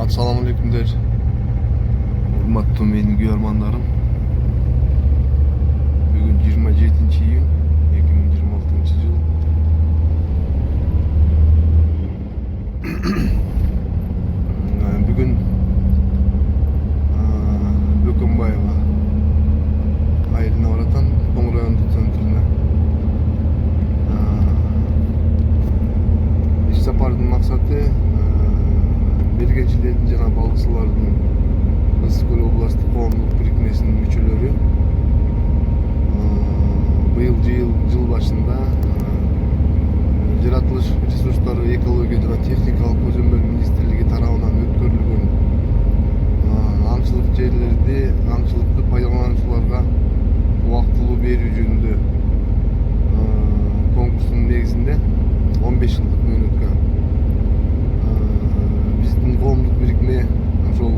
Assalamu alaikumlar. Hurmatlı menin görmanlarım. Bugün 27-iyun 2026 yıl. Bugün Bökönbayeva ayılına oratan Toңrayондук центрine iş saparının maksadı Бергенчилердин жана балыкчылардын Ысык-Көл областтык коомдук бирикмесинин мүчөлөрү быйыл жыл башында жаратылыш ресурстары, экология жана техникалык көзөмөл министрлиги тарабынан өткөрүлгөн аңчылык жерлерди аңчылыкты пайдалануучуларга убактылуу берүү жөнүндө конкурстун негизинде 15 жылдык мөөнөткө коомдук бирикме ошол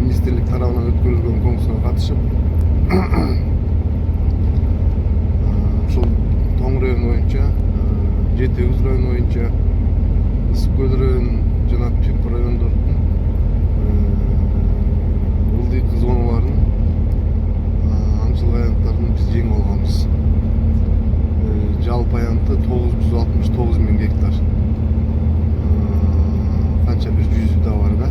министрлик тарабынан өткөрүлгөн конкурска катышып ошол Тоң району боюнча 7 району боюнча Ысык-Көл району жана Түп райондордун ылдыйкы зоналарын аңчылык аянттарын биз жеңип алганбыз. Жалпы аянты 969 000 гектар. Канча бир 100 да бар да.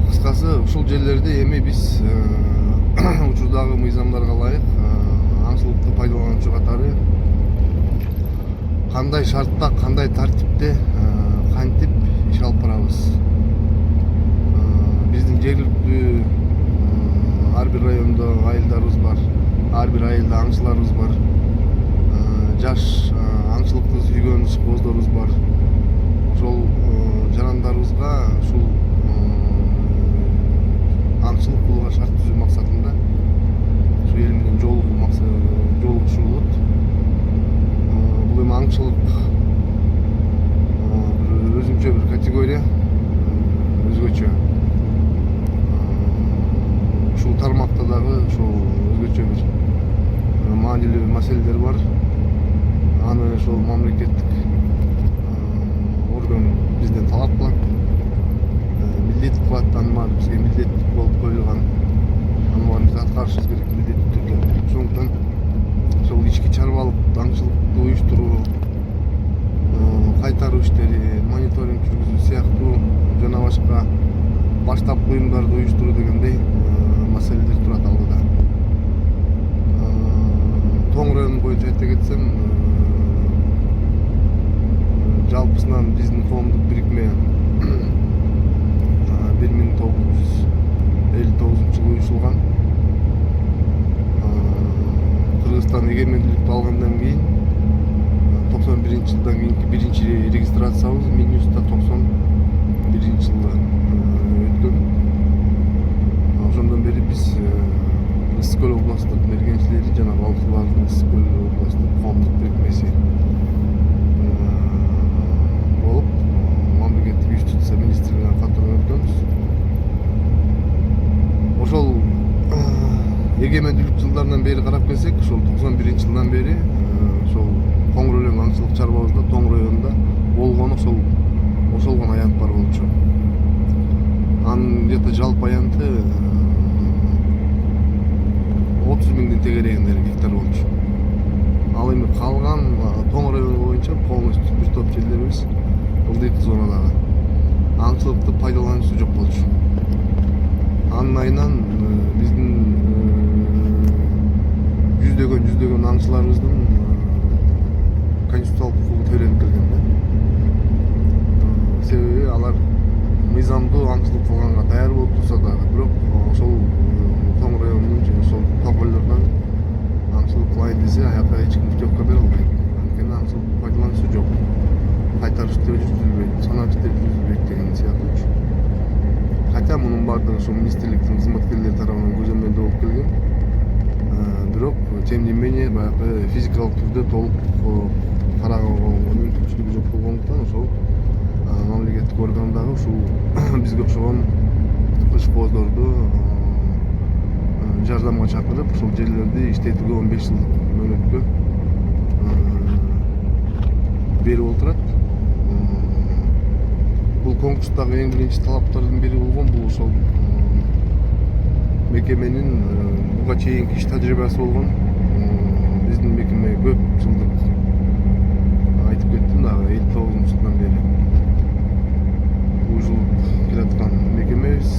Кыскасы ушул жерлерде эми биз учурдагы мыйзамдарга ылайык аңчылыкты пайдалануучу катары кандай шартта, кандай тартипте кантип иш алып барабыз. Биздин жергиликтүү ар бир райондо айылдарыбыз бар, ар бир айылда аңчыларыбыз бар. Жаш аңчылыкты сүйгөн ышкыбоздорубуз бар. Ошол жарандарыбызга ушул аңчылык кылууга шарт түзүү максатында ушу эл менен жолугушуулут. Бул эми аңчылык өзүнчө бир категория, өзгөчө. Ушул тармакта дагы ушул өзгөчө бир маанилүү маселелер бар. Аны ошол мамлекеттик орган бизден талап кылат. Милдеттик кылат, анын бизге милдеттик болуп коюлган. Анын баарын биз аткарышыбыз керек милдеттик түрдө. Ошондуктан ошол ички чарбалык аңчылыкты уюштуруу, кайтаруу иштери, мониторинг жүргүзүү сыяктуу жана башка баштапкы уюмдарды уюштуруу дегендей маселелер турат алдыда. Тоң району боюнча айта кетсем, жалпысынан биздин коомдук бирикме 1959 жылы уюшулган. Кыргызстан эгемендүүлүктү алгандан кийин 91-жылдан кийинки биринчи регистрациябыз Минюста 91-жылы өткөн. Ошондон бери биз Ысык-Көл областтык мергенчилери жана балыкчылардын Ысык-Көл областтык коомдук бирикмеси болуп, мамлекеттик юстиция министрлигинин катарына өткөнбүз. Ошол эгемендүүлүк жылдарынан бери карап келсек, ошол 91-жылдан бери ошол Тоң району аңчылык чарбабызда, Тоң районунда болгон ошол гана аянт бар болчу. Анын где-то жалпы аянты 30 000 тегерегинде гектар болчу. Ал эми калган Тоң району боюнча полностью бир топ жерлерибиз ылдыйкы зонадагы аңчылыкты пайдалануусу жок болчу. Анын айынан биздин жүздөгөн аңчыларыбыздын конституциялык укугу төрөлүп келген да. Себеби алар мыйзамдуу аңчылык кылганга даяр болуп турса дагы, бирок ошол Тоң районунун жана ошол тоголордон аңчылык кылайын десе, аяка эч ким путевка бере албайт. Анткени аңчылык пайдалануусу жок. Кайтарыш иштери жүргүзүлбөйт, санак иштери жүргүзүлбөйт деген сыяктуу. Хотя мунун баардыгы ошол министрликтин кызматкерлери тарабынан көзөмөлдөө болуп келген. Бирок тем не менее баягы физикалык түрдө толук тараган мүмкүнчүлүгү жок болгондуктан ошол мамлекеттик органдагы ушул бизге окшогон ышкыбоздорду жардамга чакырып, ушул жерлерди иштетүүгө 15 жылдык мөөнөткө берип отурат. Бул конкурстагы эң биринчи талаптардын бири болгон бул ошол мекеменин буга чейинки иш тажрыйбасы болгон. Биздин мекеме көп жылдык айтып кеттим дагы 59 жылдан бери ужулуп келаткан мекемебиз.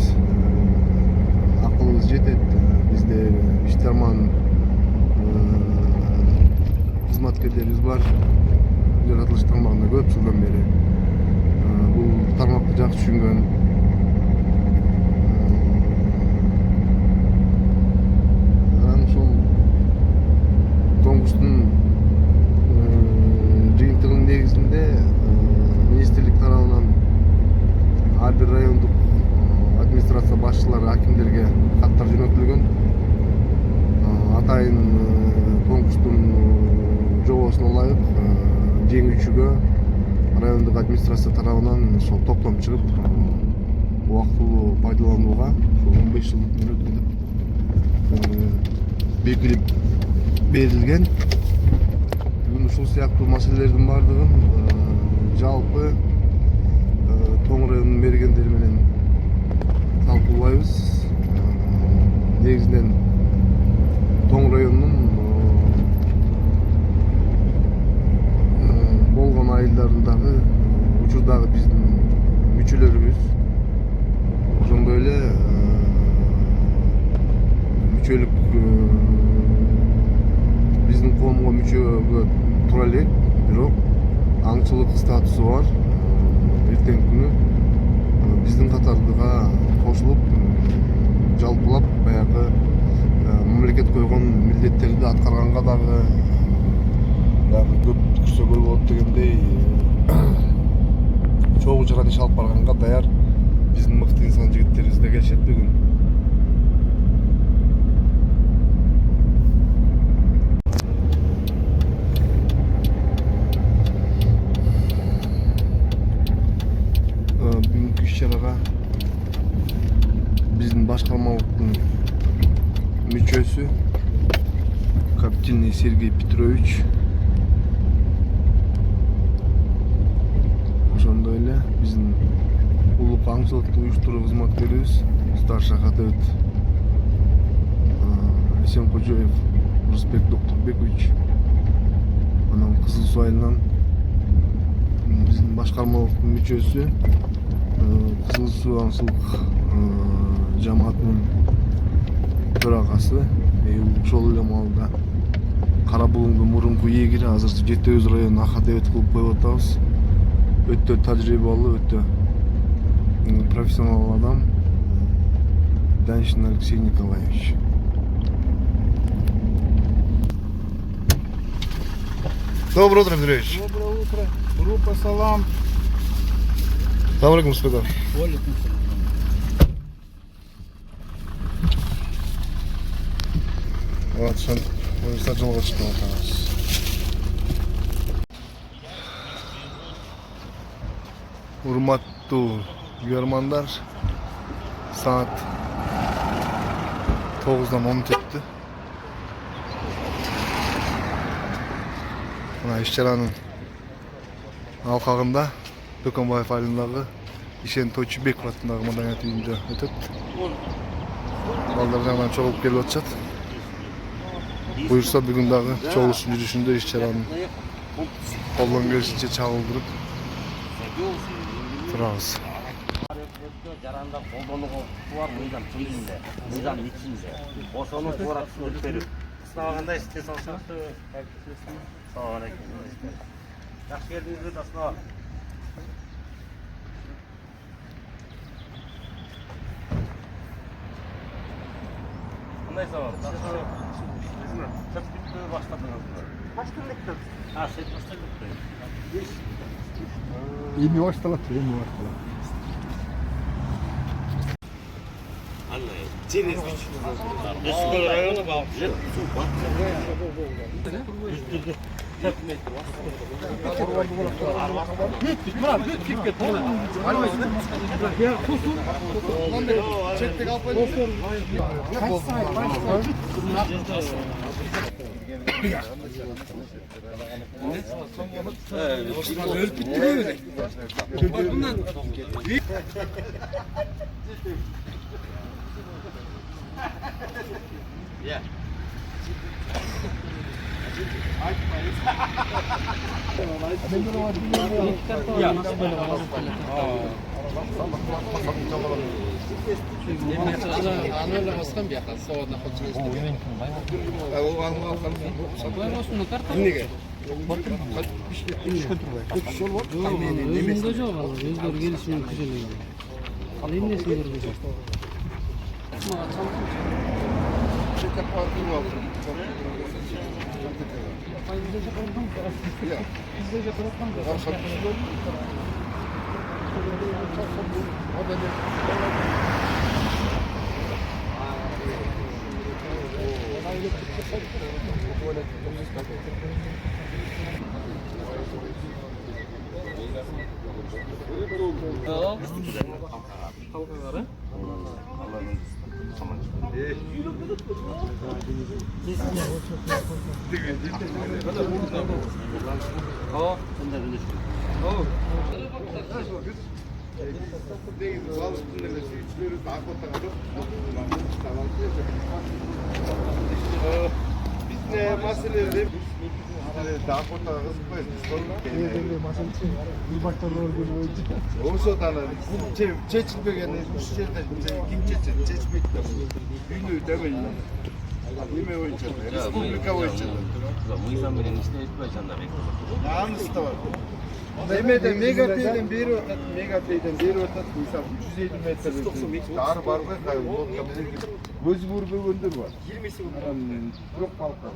Акылыбыз жетет. Бизде иштарман кызматкерлерибиз бар. Жаратылыш тармагында көп жылдан бери бул тармакты жакшы түшүнгөн. Анан ушул конкурстун жыйынтыгынын негизинде министрлик тарабынан ар бир райондук администрация башчылары акимдерге каттар жөнөтүлгөн. Атайын конкурстун жобосуна ылайык жеңүүчүгө райондук администрация тарабынан ошол топтом чыгып убактылуу пайдаланууга 15 жылдык мөөнөт бекилип берилген. Бүгүн ушул сыяктуу маселелердин бардыгын жалпы Тоң районунун мергендери менен талкуулайбыз. Негизинен Тоң районунун болгон айылдарындагы учурдагы биздин мүчөлөрүбүз, ошондой эле мүчөлүк биздин коомго мүчөгө тура элек, бирок аңчылык статусу бар. Эртеңки күнү биздин катардыга кошулуп жалпылап баягы мамлекет койгон милдеттерди аткарганга дагы көп күрсөгөл болот дегендей чогуу жаран иш алып барганга даяр биздин мыкты инсан жигиттерибиз да келишет бүгүн. Бүгүнкү иш-чарага биздин башкармалыктын мүчөсү Каптильный Сергей Петрович, ошондой эле биздин улук аңчылыкты уюштуруу кызматкерибиз старший катыбет Эсенкожоев Рысбек Доктурбекович, анан Кызыл Суу айылынан биздин башкармалыктын мүчөсү Кызыл Суу аңчылык жамаатынын төрагасы, ошол эле маалда Кара Булуңдун мурунку эгири, азыр Жети Өз районун акадебет кылып коюп атабыз. Өтө тажрыйбалуу, өтө профессионал адам Даншин Алексей Николаевич. Доброе утро, Андреевич. Доброе утро. Группа «Салам». Салам алейкум, господа. Вот, университет жылга чыгып атабыз. Урматтуу көрөрмандар, саат 9'dan 10 өттү. Мына иш-чаранын алкагында Дөкөнбаев айылындагы Ишен Тойчубеков атындагы маданият үйүндө өтөт. Балдар жагынан чогулуп келип атышат. Буюрса бүгүн дагы чогулуш жүрүшүндө иш-чаранын колдон келишинче чагылдырып турабыз. Жаранда колдонууга укугу бар мыйзам тилинде, мыйзам ичинде. Ошону туура түшүндүрүп берип, сынабаганда эсте салышат. Салам алейкум. Жакшы келдиңиз, Аснова. Кандай сабак? Сет бүттү, баштадыңызбы? Баштадык. Сет баштадык. Эми башталат, эми башталат. Через Эскөл району балып жет. Ölüp bitti böyle. Bundan Ya. Anlarla baskan bir yakal, soğuduna koçuna işte. Sabah olsun, ne kadar tabii. Nege? Özünde çok var, özleri gelişinin güzelliği. Alayım nesin gördüğünüz? Biz ne meseleleri daha kota Orsa'dan çeçilmegeni bu жерде kim çeçmekte günü demeyin. Неме боюнча? Республика боюнча. Мыйзам менен иштебей жаткандар. Намысы да бар. Немеде мегапейден берип атат, мегапейден берип атат. Мисалы 350 метр ары барбай кайын лодка менен өзү көрбөгөндөр бар. Анан бирок балкар.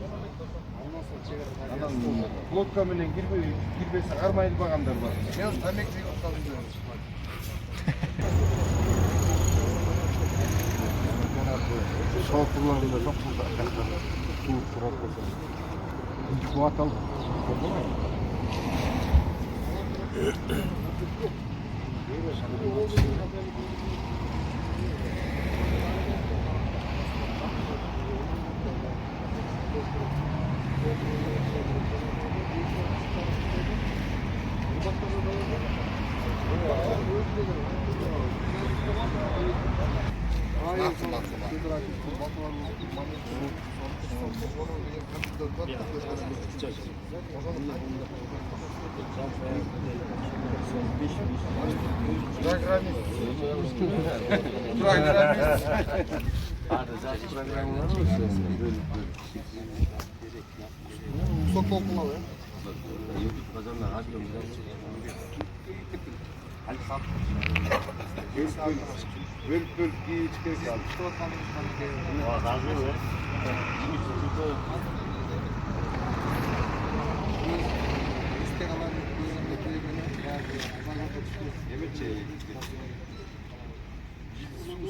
Анан лодка менен кирбесе кармайлбагандар бар. Мен тамек жеп атам. Soğuk kullanımda çok burada arkadaşlar. Soğuk kullanımda. İkinci kuvat aldım. Bölüp içeri aldı.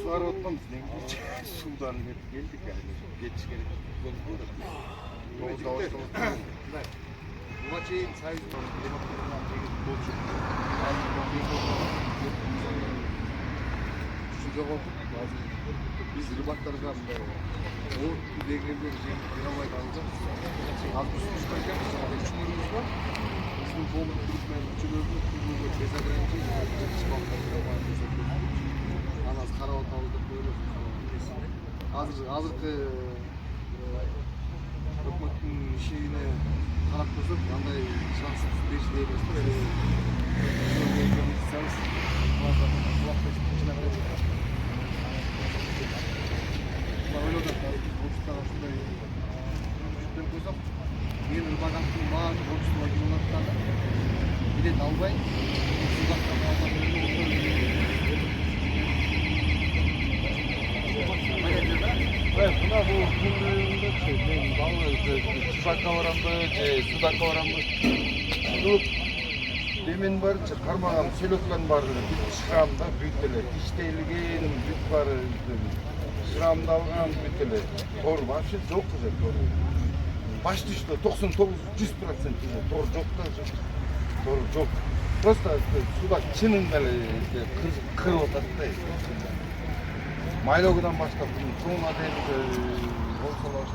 Sular otmamız sudan geldik yani. Geçiş gerek. Bu maçı sayı biz rıbatlarga o degreleri biramayı alacağız. Az bir sürü çıkarken düşünürüz var. Bizim bol grupmen üçülürdü. Kurulu bezagrenci çıkmakları var. Anaz karavat aldık böyle. Azırkı Rıkmat'ın şeyine karap kızıp yanday şanssız bir şey değil. Öyle de boşluklar aslında küçükten koysam bir ırmakantın bazı boşluğa girmekten bir de dalbay sudaktan Evet, buna bu günlüğünde suda kavaramda Demin var, karmağım, selotkan var, şıramda büyütteler, işteyliğin büyük var, şıramda algan büyütteler. Doğru var, şimdi çok güzel doğru. Baş düştü, 99-100% doğru çok da doğru çok. Просто suda çinin böyle kırıl otadı. Maylog'dan başka çoğuna değil olsalar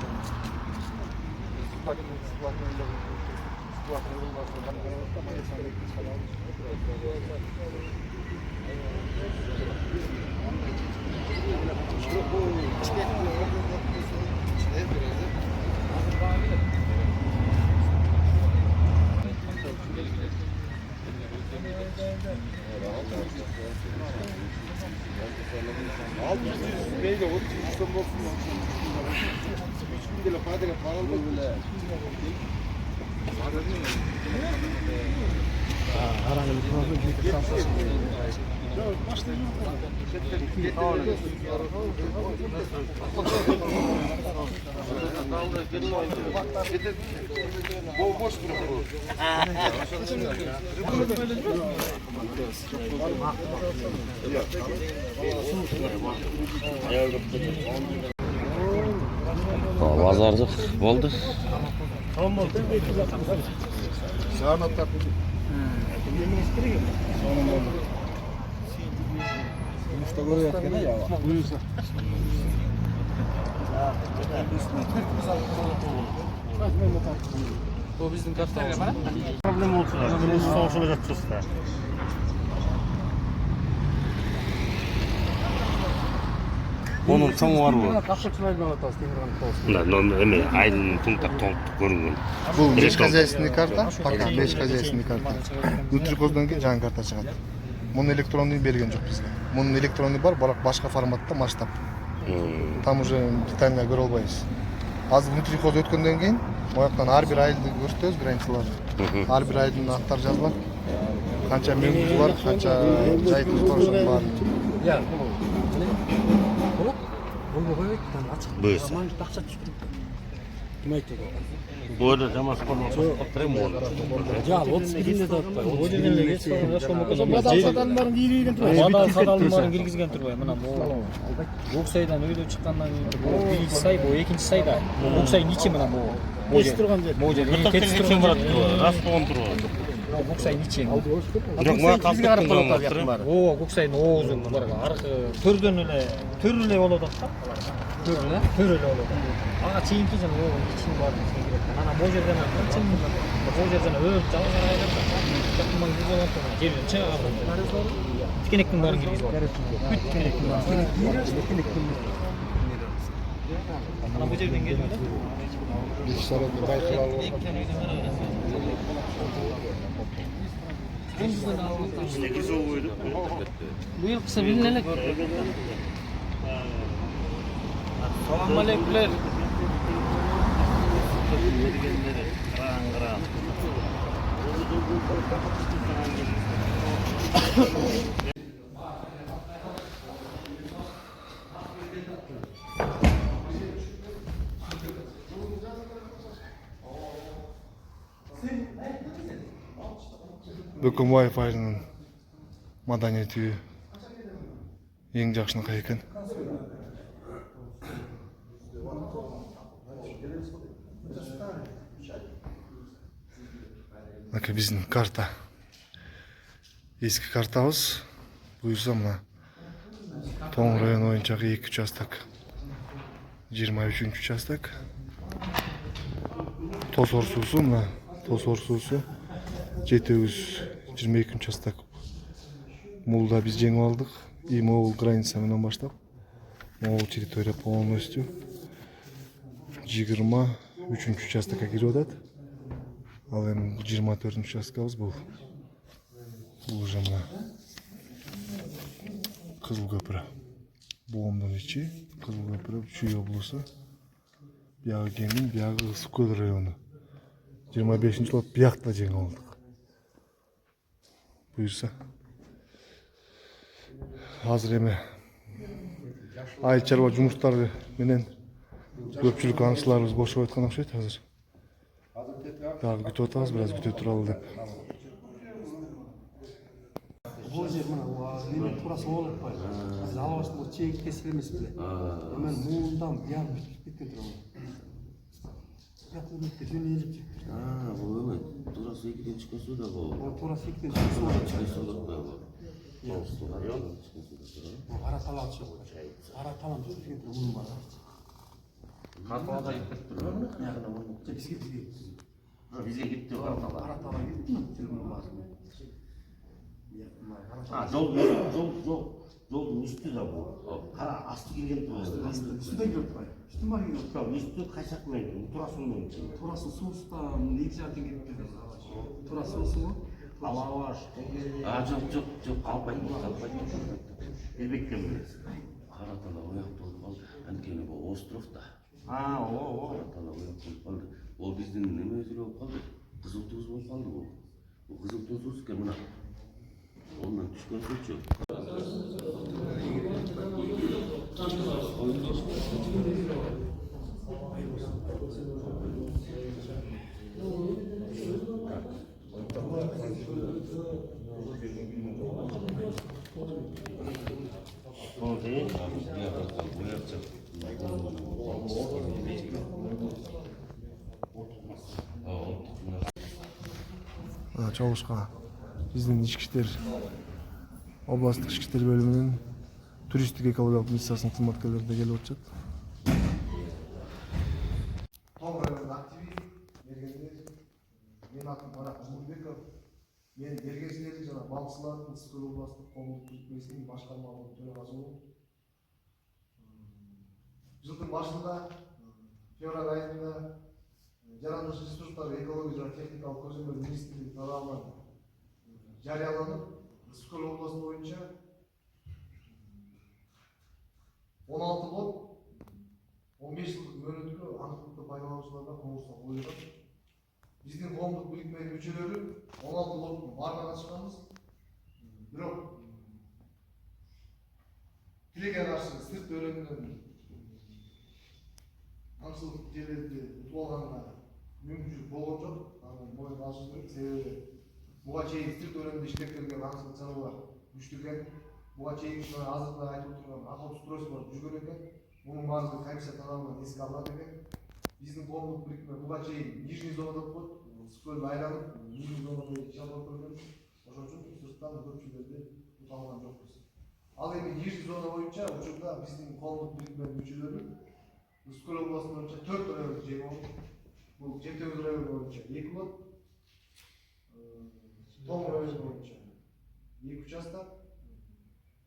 Bozorlik bo'ldi. Sağına tak. Bu bizning karta. Problem olsa, biz soğuşula жатırız da. Onun çoğu var mı? Эме айдын пунктак тоңуп көрүнгөн. Бұл межхозяйственный карта, пока межхозяйственный карта. Нутрикоздан кейін жаңа карта шығады. Мұның электронный берген жоқ бізге. Мұның электронный бар, бірақ башқа форматта масштаб. Там уже детально көре албайсыз. Азыр нутрикоз өткөндөн кейін, ояқтан ар бир айылды көрсөтөбүз границаларды. Ар бир айылдын аттары жазылат. Канча мөңгүз бар, канча жайытыбыз бар, ошонун баарын. Бөөсө. Böyle zaman spor oturayım mı? Ya 30 birinde de atпай. O жерге кеткен жашоо мүмкүн эмес. Мадалсадалмарын кийреген турбайбы? Мадалсадалмарын киргизген турбайбы? Мына могу Көксайдан өйдө чыккандан кийин бул биринчи сай, бул экинчи сайда. Көксай ничи мына могу. Эч турган жер. Могу жер. Тетип кеткен барат турбайбы? Рас болгон турбайбы? Көксай ничи. Жок, мага калып кеткен бар. Ооба, Көксайдын оозун барга аркы төрдөн эле болот да. Төр эле болот. Ага чейинки жана оогун ичин бар. Ана могу жерден канча могу жерден өз жалгыз айдап жакынман киргизип атат. Жерден чыгып. Тикенектин баарын киргизип атат. Бүт тикенектин баарын. Ана бу жерден келип эле. Bu yıl kısa bilinelek. Салам алейкумлер. Бөкөнбаев айылынын маданият үйү эң жакшынакай экен. Мына биздин карта. Эски картабыз. Буюрса мына Тоң району боюнчагы 2 участок. 23 участок. Тосор суусу мына Тосор суусу 722 участок. Мулда биз жеңип алдык. И могул граница менен баштап могул территория полностью 23 участокко кирип атат. Ал эми 24 участкабыз бул. Бул уже мына Кызыл көпүрө. Боомдун ичи Кызыл көпүрө Чүй облусу. Биягы Кемин, биягы Ысык көл району. 25-жылы биякта жеңип алдык. Буюрса. Азыр эми айыл чарба жумуштары менен көпчүлүк аңчыларыбыз бошоп аткан окшойт азыр. Дагы күтүп атабыз, бир аз күтө туралы деп. Бул жер мына неме турасы болуп калды. Биз алабыз бул чейин кесил эмес беле. Мен муундан бияк бүтүп кеткен турабы. Бияк өмөктө жөн элип жип. Бул эме турасы 2-ден чыккан суу да бул. Турасы 2-ден чыккан суу да бул. Ара талап чыгып. Ара талап чыгып кеткен муун бар. Матбугатка жеткирип туруп. Бизге кетти карталар. Каратала кетти ми? Телефон басында. Жолдун үстү да бул. Кара асты келген турат. Üstüne gördük ay. Üstü var yine. Үстү кайсак менен, турасың менен. Turası soğustan ne zaten gitti. Turası soğusu mu? Алабаш. Жок, калбайт. Элбекке эмес. Каратала ояк болуп калды. Анткени бул остров да. Оо. Каратала ояк болуп калды. Ол биздин немебиз болуп калды. Кызыл туз болуп калды бул. Бул кызыл туз экен мына. Ondan düşkün suçu. Чогушка биздин ички иштер областтык ички иштер бөлүмүнүн туристтик экологиялык миссиясынын кызматкерлери да келип атышат. Том районунун активист, мергендер, менин атым Марат Мурбеков. Мен мергенчилердин жана балыкчылардын Ысык Көл областтык коомдук бийликтеринин башкармалыгынын төрагасы болуп, жылдын башында февраль айында жаратылыш ресурстары экология жана техникалык көзөмөл министрлиги тарабынан жарыяланып, Ысык Көл областы боюнча 16 лот 15 жылдык мөөнөткө аңчылыкты пайдалануучуларга конкурска коюлган. Биздин коомдук бийликтердин мүчөлөрү 16 лоттун баарына катышканбыз. Бирок тилекке каршы сырт өрөөнүнөн аңчылык жерлерди утуп алганга мүмкүнчүлүк болгон жок. Аны мойнуна алышыбыз керек. Себеби буга чейин сырт өрөөнүндө иштеп келген аңчылык чаралар күчтүү экен. Буга чейин азыркы айтып отурган охотустройстволор жүргөн экен. Мунун баардыгы комиссия тарабынан эске алынат экен. Биздин коомдук бириктер буга чейин нижний зона деп коет. Ысык Көлдү айланып, нижний зонада иш алып көргөн. Ошон үчүн сырттан көпчүлөрдү тута алган жокпуз. Ал эми нижний зона боюнча учурда биздин коомдук бириктер мүчөлөрү Ысык Көл областы боюнча 4 районду жеңип алды. Бул Жетөбүз району боюнча 2 лот, Том району боюнча 2 участок,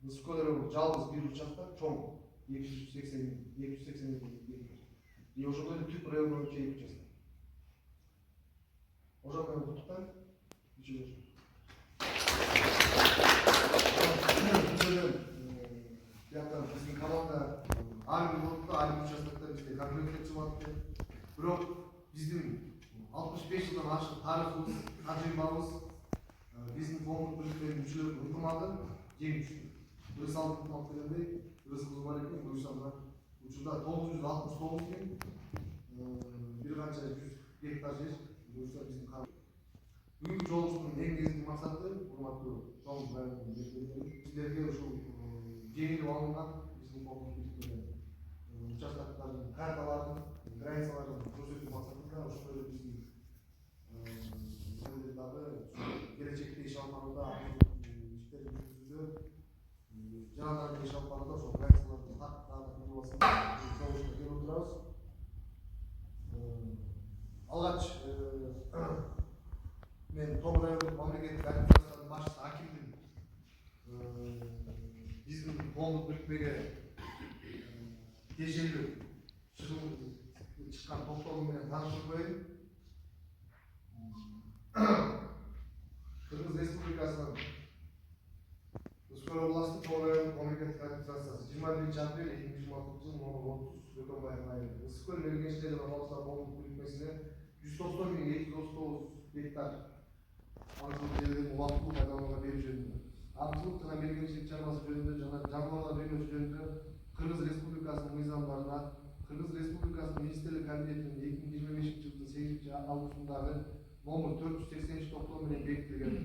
Ысык Көл району жалгыз 1 участок, чоң 282 гектар. И ошондой эле Түп району боюнча 2 участок. Ошол менен куттуктайм. Биздин команда ар бир лотто, ар бир участокто бизде конкреттер чыгып атты. Бирок биздин 65 жылдан ашык тарыхыбыз, тажрыйбабыз биздин коомдук бийликтердин мүчөлөрүн ынтымагы жеңишти. Ырыс алып ынтымак дегендей, ырысыбыз бар экен, буюрса учурда 969 кен, бир канча 100 гектар жер, буюрса биздин бүгүнкү жолубуздун эң негизги максаты, урматтуу чоң райондун мергендери, силерге ушул жеңилип алынган биздин коомдук бийликтердин участоктардын карталарын, границаларын көрсөтүү максатында ошол эле биздин дагы келечекте иш алып барууда иштерди жүргүзүүдө жанагы иш алып барууда ошол границалардын тактагы кылыбасын чогулушка келип отурабыз. Алгач мен Том райондук мамлекеттик администрациянын башчысы Акимдин биздин коомдук бириктикке тиешелүү чыккан токтому менен тааныштырып коеюн. Кыргыз Республикасынын Ысык Көл областы Том райондук мамлекеттик администрациясы 21 апрель 2026 жыл номер 30 Өкөнбаев айында Ысык Көл мергенчилер жана балыкчылар коомдук бийликмесине 190.239 гектар аңчылык жерлерин убактылуу пайдаланууга берүү жөнүндө, аңчылык жана мергенчилик чарбасы жөнүндө жана жаныбарлар дүйнөсү жөнүндө Кыргыз Республикасынын мыйзамдарына, Кыргыз Республикасынын Министрлик Кабинетинин 2025 жылдын 8-августундагы номер 483 токтому менен бекитилген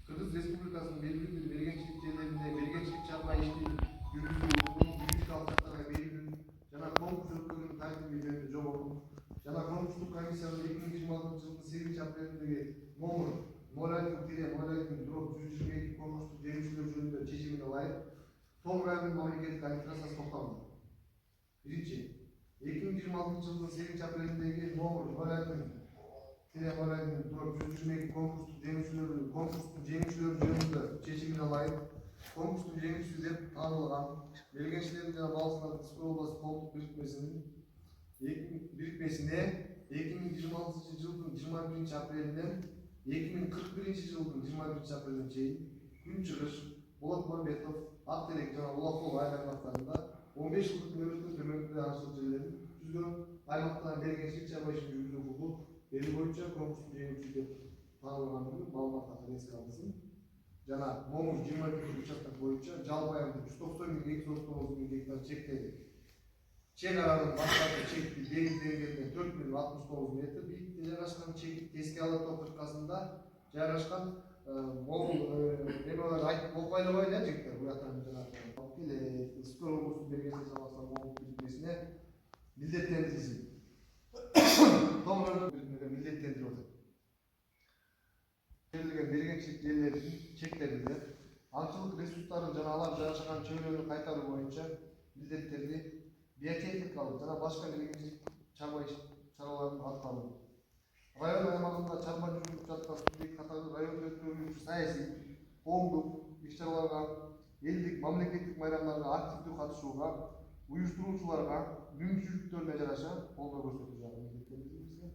Кыргыз Республикасынын белгилүү бир мергенчилик жерлеринде мергенчилик чарба ишин жүргүзүү, юридикалык жактарга берүүнүн жана конкурс өткөрүүнүн тартиби жөнүндө жобору жана конкурстук комиссиянын 2026 жылдын 8 апрелиндеги номер 01-01-122 конкурстук жеңүүчүлөр жөнүндө чечимине ылайык Том районунун мамлекеттик администрациясы токтолду. Биринчи, 2026 жылдың 8 апреліндегі Морайдың телехабарының турап жүргізілмеген конкурстың жеңушілері жөнінде шешімін алайын. Конкурстың жеңушісі деп танылған мергеншілердің жана балықшылар Түскөл облысы колдук бірикмесине 2026 жылдың 21 апрелінен 2041 жылдың 21 апреліне чейин Күнчыгыш, Болот Мамбетов, Актерек жана Улакол аймактарында 15 жылдык мөөнөттүн төмөндөгү аңчылык жерлерин түзгөн аймактан мергенчилик чарба ишин жүргүзүү укугу бери боюнча конкурстун жеңүүчүсү деп танылгандыгын маалымат катары эске алынсын. Жана Момуз 22 участок боюнча жалпы айында 190.239 гектар чектеги. Чек аранын баштапкы чекти деңиз деңгээлинен 4069 метр бийиктикте жайгашкан чек теске ала тоо кыркасында жайгашкан немелерди айтып окуй элебайын жигиттер. Буяктан жана Түскөл облусунун Бергенсиз саласынан Момуз бирикмесине милдеттендирилсин. Томурун милдеттендирип атат. Берилген мергенчилик жерлеринин чектеринде аңчылык ресурстарын жана алар жайгашкан чөйрөнү кайтаруу боюнча милдеттерди биотехникалык жана башка мергенчилик чараларын аткаруу. Район аймагында чарба жүргүзүп жаткан субъект катары район өткөрүүчү саясий, коомдук иш-чараларга, элдик мамлекеттик майрамдарга активдүү катышууга, уюштуруучуларга мүмкүнчүлүктөрүнө жараша колдоо көрсөтүү жагы милдеттендирилген.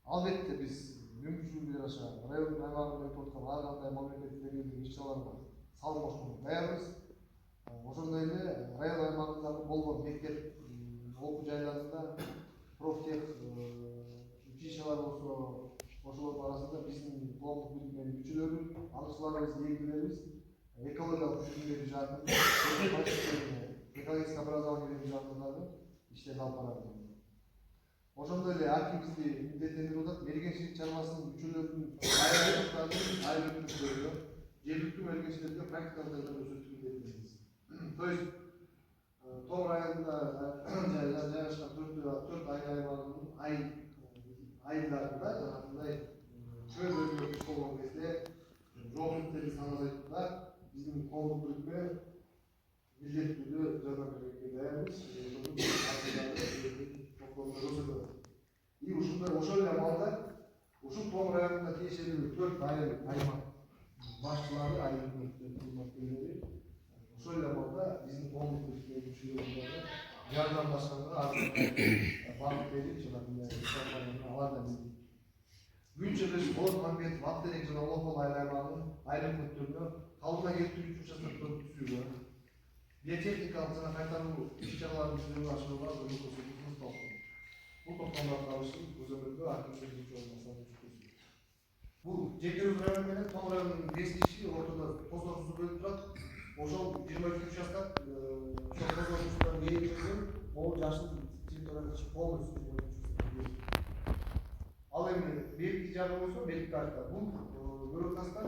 Албетте биз мүмкүнчүлүгүнө жараша район аймагында өтүп аткан ар кандай мамлекеттик деңгээлдеги иш-чараларга салым кошууга даярбыз. Ошондой эле район аймагындагы болгон мектеп окуу жайларында профтех училищалар болсо ошолордун арасында биздин коомдук бирикменин мүчөлөрү, аңчыларыбыз, ээлдерибиз экологиялык түзүмдөрдү жаатын экологический образование берүү жагындагы иштерди алып барат. Ошондой эле архивибизди милдеттендирип атат. Мергенчилик чарбасынын мүчөлөрүнүн айрым жергиликтүү мергенчилерге практикалык жардам көрсөтүү милдеттенебиз. То есть Том районунда жайгашкан 4 ай аймагынын айылдарында жанагындай чөй өзгөртүш болгон кезде жоопкердиктерди саны азайтууда биздин коомдук бирикме милдеттүү жардам берүүгө даярбыз. И ошол эле маалда ушул Том районунда тиешелүү 4 аймак башчылары, айыл кызматкерлери ошол эле маалда биздин коомдук бирикме мүчөлөрүнө жардамдашканга багыт берип жана алар да биздин Күнчыгыш, Болот Мамбетов, Актерек жана Улакол аймагынын айрым пункттерине калдыра келтирүүчү участокторду түзүүгө, биотехникалык жана кайтаруу иш-чараларын жүзөгө ашырууга көмөк көрсөтүү кызыкталган. Бул токтомдордун алышын көзөмөлдөө архивдеги бул Жекебүз району менен Том районунун 5 киши ортодо косорусу бөлүп турат. Ошол 22 участок ошол косорусунан ээлдирген могул жашыл территорияны полностью ал эми берки жагы болсо берки карта. Бул бюрократlar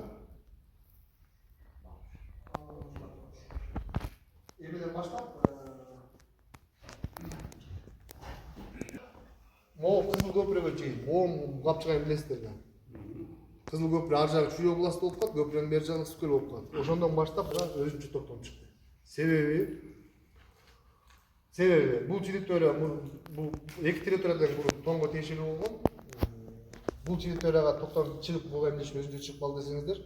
эмеден баштап могул Кызыл көпүрөгө чейин оң капчыгайын билесиздер да. Кызыл көпүрө ар жагы Чүй областы болуп калат, көпүрөнүн бери жагы Түскөл болуп калат. Ошондон баштап өзүнчө токтом чыкты. Себеби бул территория бул эки территориядан мурун Томго тиешелүү болгон. Бул территорияга токтом чыгып бул эмне өзүнчө чыгып калды десеңиздер.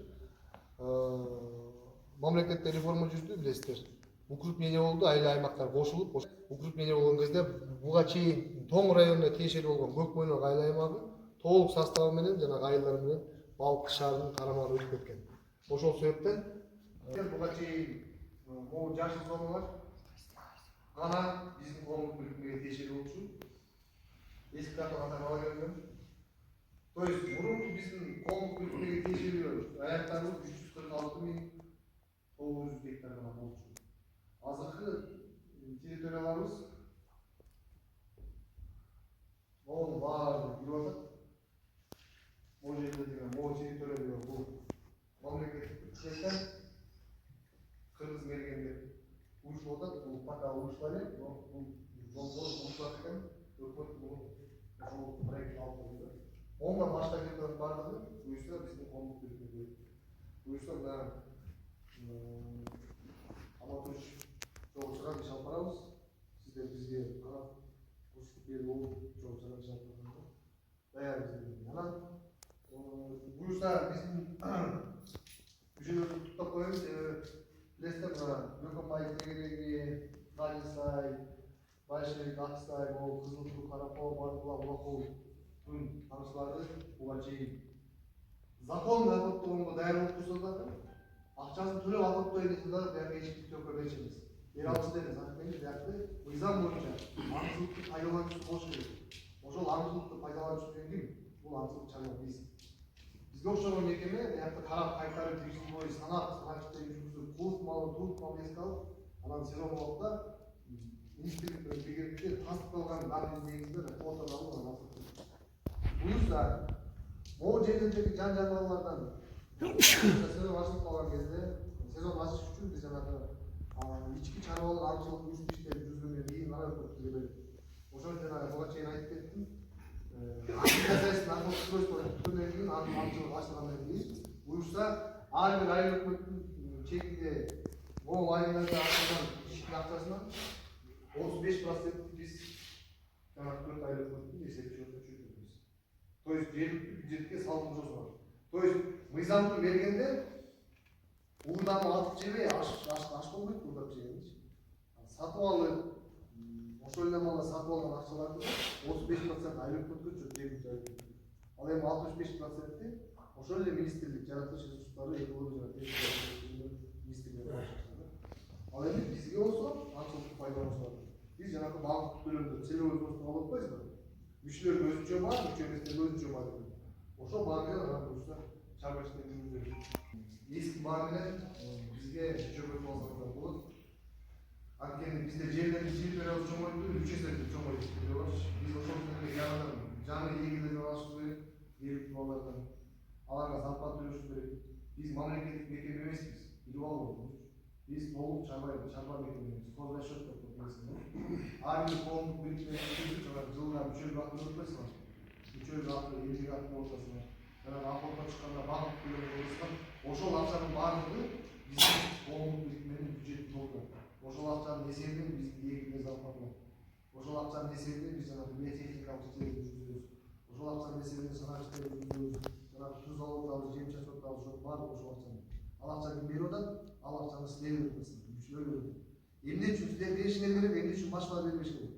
Мамлекетте реформа жүрдү, билесиздер. Укрупнение болду, айыл аймактар кошулуп, укрупнение болгон кезде буга чейин Том районуна тиешелүү болгон Көк Мойнок айыл аймагы толук составы менен жана айылдар менен Балык шаарынын карамагына өтүп кеткен. Ошол себептен буга чейин могул жашыл зоналар гана биздин коомдук бирикмеге тиешелүү болчу. Эски каталар ала келген. То есть мурунку биздин коомдук бирикмеге тиешелүү аяктарыбыз 346.900 гектар гана болчу. Азыркы территорияларыбыз могул баары кирип атат. Могул жерде деген могул территория бул мамлекеттик бюджеттен кыргыз мергендер уюшуп атат. Бул пока уюшпай элек, бул уюшат экен. Өкмөт ошол проект алып койду. Ондан башка жерден бардыгы уюшса биздин коомдук бирикмеге уюшса мына аматөш чогуу чыгат иш алып барабыз. Сиздер бизге карап yer olup çok sana çarptığında bayağı bizim yana buyursa bizim düşünürüz tutup koyuyoruz bilesizler var Gökhanbay Tegiregi Talisay Başşehir Aksay o Kızıltuğ Karapol Barbuла Ulakol tüm tanışlarda bular чейин закон алып даяр болуп турса да акчасын төлөп алып койгенде да бияка эч төкө беришебиз бери алышты эмес анткени биякты мыйзам боюнча аңчылыкты пайдалануучу болуш керек ошол аңчылыкты пайдалануучу деген ким бул аңчылык чарба бизге окшогон мекеме биякты карап кайтарып бир жыл бою санап иштерин жүргүзүп кулут малын эске алып анан сезон болот да министрлик менен биргеликте тастыкталган данный негизинде квотаны алып анан буюрса могу жерлердеги жан жаныбарлардан сезон ачылып калган кезде сезон ачыш үчүн биз жанагы ички чарбалык аңчылык үчүн иштерди жүргүзгөндөн кийин гана өкмөткө берет ошону жанагы буга чейин айтып кеттим устройство бүткөндөн кийин аңчылык ачылгандан кийин буюрса ар бир айыл өкмөттүн чегинде могул айылдарда ачылган иштин акчасынан 35% биз жанагы 4 айыл өкмөттүн эсептешөтүнө чүгүнөбүз. То есть жергиликтүү бюджетке салымчылык бар. То есть мыйзамды бергенде уурданы атып жебей аш болбойт уурдап жегенчи. Сатып алып ошол эле маалда сатып алган акчаларды 35% айыл өкмөткө жергиликтүү. Ал эми 65%ти ошол эле министрлик жаратылыш ресурстары экология жана министрлиги ал эми бизге болсо аңчылыкты пайдалануучулар биз жанагы багыттык төлөмдөрдү целевой взносун алып атпайбызбы мүчөлөр өзүнчө бар мүчө эместер өзүнчө бар деп ошол баа менен анан буюрса чарба иштерин жүргүзөбүз эски баа менен бизге чөгөтүп алсаңыздар болот анткени бизде жерлердин территориялык чоңойтуу 3 эсе чоңойт биз ошол жерге жаңы жаңы эгелерди алышыбыз керек жергиликтүү балдардан аларга зарплата төлөшүбүз керек биз мамлекеттик мекеме эмеспиз билип алыңыз биз толук чарба мекемебиз хозрасчет деп коебуз ар бир коомдук бирикмелерди жылына мүчөлүк акы төлөп атпайсыңар мүчөлүк акы элдик акынын ортосуна жанагы акылга чыкканда багып төлөп ошол акчанын баардыгы биздин коомдук бирикменин бюджетин толтурат ошол акчанын эсебинен биздин эгилер зарплаталайт ошол акчанын эсебинен биз жанагы техникалык иштерди жүргүзөбүз ошол акчанын эсебинен санак иштерди жүргүзөбүз жанагы туз алып атабыз жем чачып атабыз ошонун баардыгы ошол акчаны ал акча ким берип атат ал акчаны силер берип атасыздар мүчөлөр берет эмне үчүн силер беришиңер керек эмне үчүн башкалар бербеш керек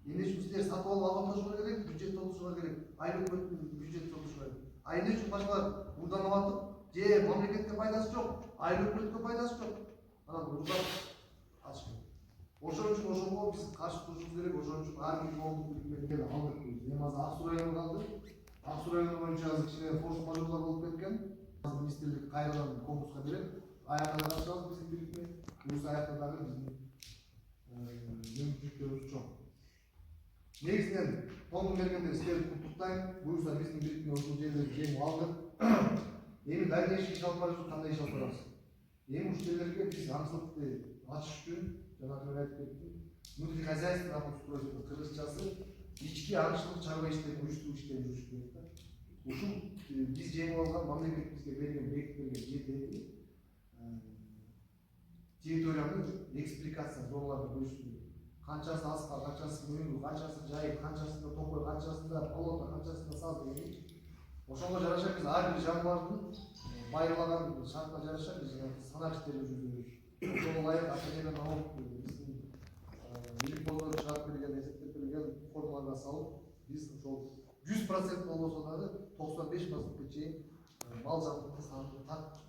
эмне үчүн силер сатып алып албатышыңар керек бюджет толтурушуңар керек айыл өкмөттүн бюджетин толтурушуңар керек а эмне үчүн башкалар уурданып атып же мамлекетке пайдасы жок айыл өкмөткө пайдасы жок анан уурдап атыш керек ошон үчүн ошого биз каршы турушубуз керек ошон үчүн ар бир коомдук бирикмени алдык эми азыр ак суу району калды ак суу району боюнча азыр кичине форс мажорлор болуп кеткен министрлик кайрадан конкурска берет аяка да катышабыз биздин бирикме буюрса аякта дагы биздин мүмкүнчүлүктөрүбүз чоң негизинен тоңун бергенде силерди куттуктайм буюрса биздин бирикме ушул жерлерди жеңип алдык эми дальнейший иш алып барыш үчүн кандай иш алып барабыз эми ушул жерлерге биз аңчылыкты ачыш үчүн жанагы мен айтып кеттим внутрихозяйственный обустройство кыргызчасы ички аңчылык чарба иштерин уюштуруу иштерин жүрүш керек да ушул биз жеңип алган мамлекет бизге берген бекитип берген жердеги территорияны экспликация зоналарда бөлүш керек канчасы аска канчасы мөңгү канчасы жайык канчасында токой канчасында болото канчасында саз деген ошого жараша биз ар бир жаныбардын байырлаган шартына жараша биз санак иштерин жүргүзөбүз ошого ылайык ата жерден алып биздин иликбоздор чыгарып берген эсептеп берген формаларга салып биз ошол 100% болбосо дагы 95%ке чейин мал жандыкты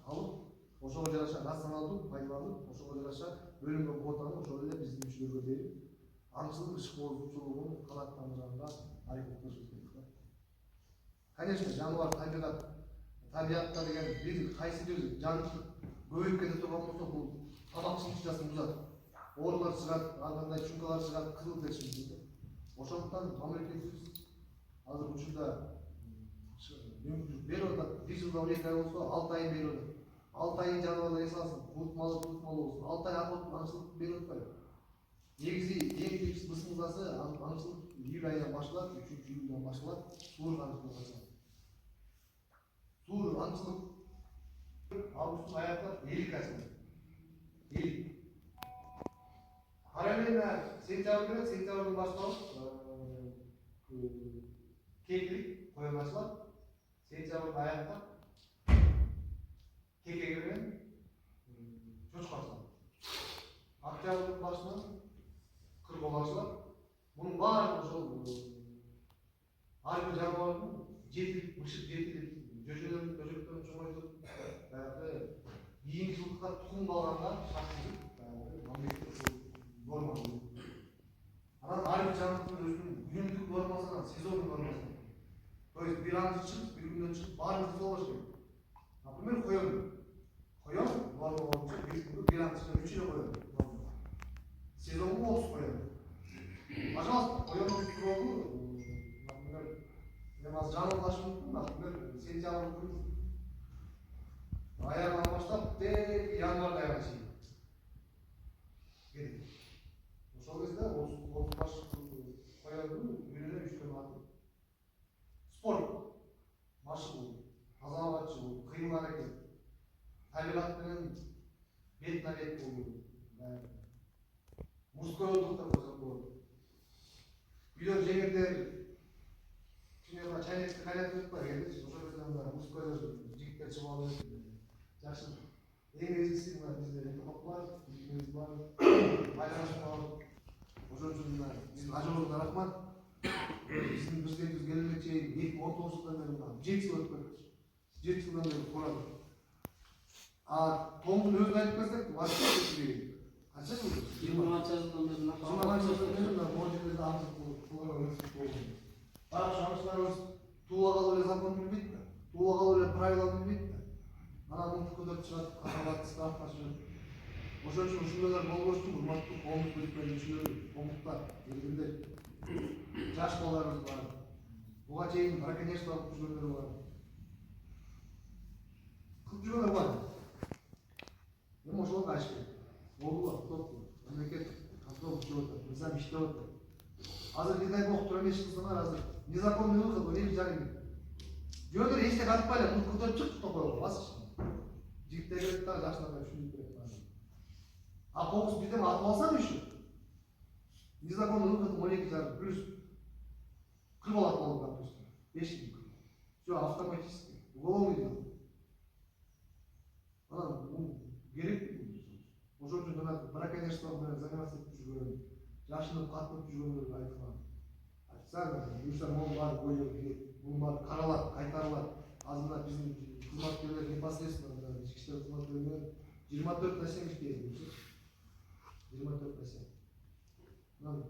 алып ошого жараша рационалдуу пайдаланып ошого жараша бөлүнгөн квотаны ошол эле биздин мүчөлөргө берип аңчылык иш коозучулугун канааттандырганга аракет кылышыбыз керек да конечно жаныбар табиятта деген бир кайсы бир жан көбөйүп кете турган болсо бул тамакчылык жасын бузат оорулар чыгат ар кандай чумкалар чыгат кызыл тешиш мүмкүн ошондуктан мамлекетибиз азыр учурда мүмкүнчүлүк берип атат бир жылда 12 ай болсо 6 айын берип атат 6 айын жаныбарлар эс алсын кулут малы болсун 6 ай аңчылык берип атпайбы негизи эң бир мысыңдасы аңчылык июль айынан башталат 3-июлдан башталат суур аңчылык башталат суур аңчылык августтун аяктап элик ачылат элик параллельно сентябрь сентябрдан башталып keklik koyulmazlar. Sentyabr ayında kekege bilen çocuk alsın. Oktyabrın başından kırk olasılar. Bunun var ошол ар бир жаныбардын жетилип, мышык жетилип, жөжөлөрүн чоңойтуп, баягы кийинки жылкы тукум калганга шарттуу мамлекеттик норма. Анан ар бир жаныбардын өзүнүн күнүмдүк нормасынан, сезондук нормасынан. То есть бир аңды чыгып, бир күндөн чыгып, баарыбыз болбош керек. Например, коём норма боюнча бир аңды чыгып 3 ай коём. Сезонго 30 коём. Пожалуйста, коёмдун туругу, например, мен азыр жаңылышым мүмкүн, например, сентябрь күн аягынан баштап тек январь айына чейин кетет. Ошол кезде 30 баш коёмдун күнүнө 3 күн атып. Спорт, машык болду, тазалабачы болду, кыймыл аракет, табигат менен бетме бет болду. Мускулдуктар болот. Үйдөн жеңилдер кичине чайнекти кайнатып атпайбы келди. Ошол кезде мускулдар жигиттер чыгып алып жакшы. Эң негизгиси мына бизде интернет бар, интернет бар, байланышып алып. Ошол үчүн биздин ажообузга рахмат. Биздин президентибиз келгенге чейин 2019 жылдан бери 7 жыл өтүп кетти. 7 жылдан бери курады. Томдун өзүн айтып берсек, вообще қанша жыл? 20 жылдан бері Бірақ жаңышыларымыз туға қалу эле закон билбейт да, туға қалу эле правила билбейт да. Ана мынтип көтөрүп чыгат, каталат, штрафка жүрөт. Ошон үчүн ушундайлар болбош үчүн урматтуу коомдук өкмөттөр, коомдуктар, элдер, жаш балдарыбыз бар. Буга чейин браконьерство кылып жүргөндөр бар. Кылып жүргөндөр бар. Эми ошолорго айтыш керек. Болула, топ, мемлекет контроль жүрүп атат, мыйзам иштеп атат. Азыр не дай бог тура эмес кылсаңар, азыр незаконный выход, эми жарым. Жөндөр эчтеке катпай эле, муну көтөрүп чык токойго, басчы. Жигиттер келет да жакшынака түшүнүп берет. Автобус бирден атып алсам еще незаконный выход 12 жарым плюс 40 бала болду, допустим. 5 gün. Все автоматически. Уголовный дело. Анан керек. Ошол үчүн жана браконьерство менен заниматься этип жүргөн, жашынып катынып жүргөндөргө айтылган. Официально буюрса могу бар коюп келет, бул бар каралат, кайтарылат. Азыр мына биздин кызматкерлер непосредственно ички иштер кызматкерлери менен 24 нерсе иштейт. 24 нерсе. Мына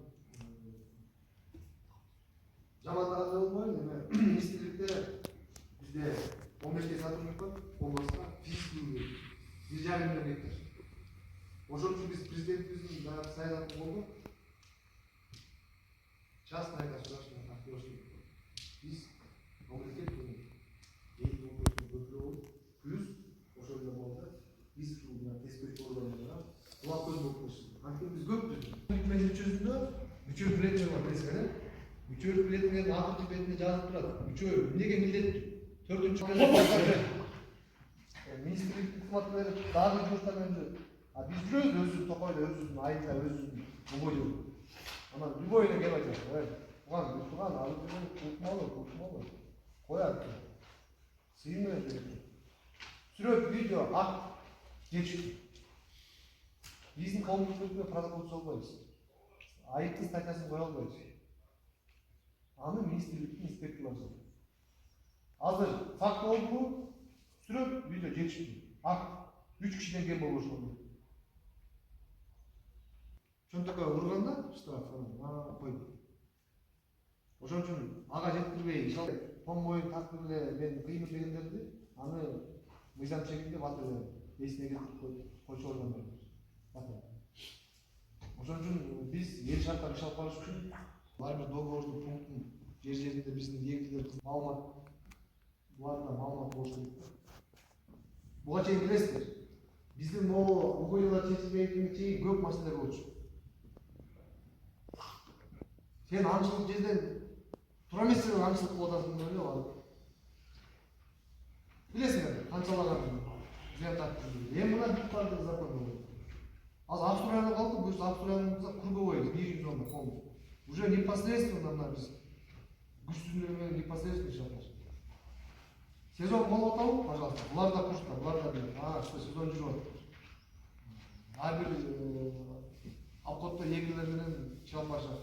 жамандагандай болбойбу, эми министрликте бизде 15 сотрудник бар, областта физический 1,5 миллион гектар. Ошол үчүн биз президентибиздин баягы саясатын колдоп, частная государственная партнерство. Биз мамлекет менен эки өкмөттүн көпүрө плюс ошол эле болду. Биз ушул теспечи органдарга кулак көз болуп коюшубуз. Анткени биз көппүз. Үкмөт мүчөсүндө үчөө билетчи бар билесиңер, э? Үчөө билет менен акыркы бетинде жазып турат. Үчөө эмнеге милдеттүү? Төртүнчү министрлик кызматкерлери дагы жумуштар менен жүрөт. Биз жүрөбүз өзүбүздүн токойдо, өзүбүздүн айылда, өзүбүздүн ойдо. Анан любой эле келип айтат. Туган, ал жерден култмалуу. Коят. Сыйын менен жүрөт. Сүрөт, видео, акт, жетишти. Биздин коомдуктукта протокол түзө албайбыз. Айыптын статьясын кое албайбыз. Аны министрликтин инспекторлору жазат. Азыр факт болду, сүрөт, видео жетишти. Акт 3 кишиден кем болбош болду. Чөнтөккө урганда штраф койду. Ошон үчүн ага жеткирбей, тон боюн тартып эле мен кыймыл дегендерди, аны мыйзам чегинде батыр эсине келтирип койчу органдар. Батыр. Ошон үчүн биз эл шартта иш алып барыш үчүн ар бир договордун пунктун жер-жеринде биздин эгилер маалымат болуш керек. Буга чейин билесиздер. Биздин могу окуялар чечилбегенге чейин көп маселелер болчу. Сен аңчылык жерден тура эмес жерден аңчылык кылып атасың деп эле. Билесиңер, канчалаган зыян тартып жүрдү. Эми мына бүт закон болот. Азыр Австрияда калды, буюрса Австрияның круговой 1 зона полный. Уже непосредственно мына биз күчсүзлүгү менен непосредственно иши жатат. Сезон болуп атабы, пожалуйста. Булар да куштар, булар да билет. Что сезон жүрүп атат. Ар бир обходто эгилер менен чыга алышат.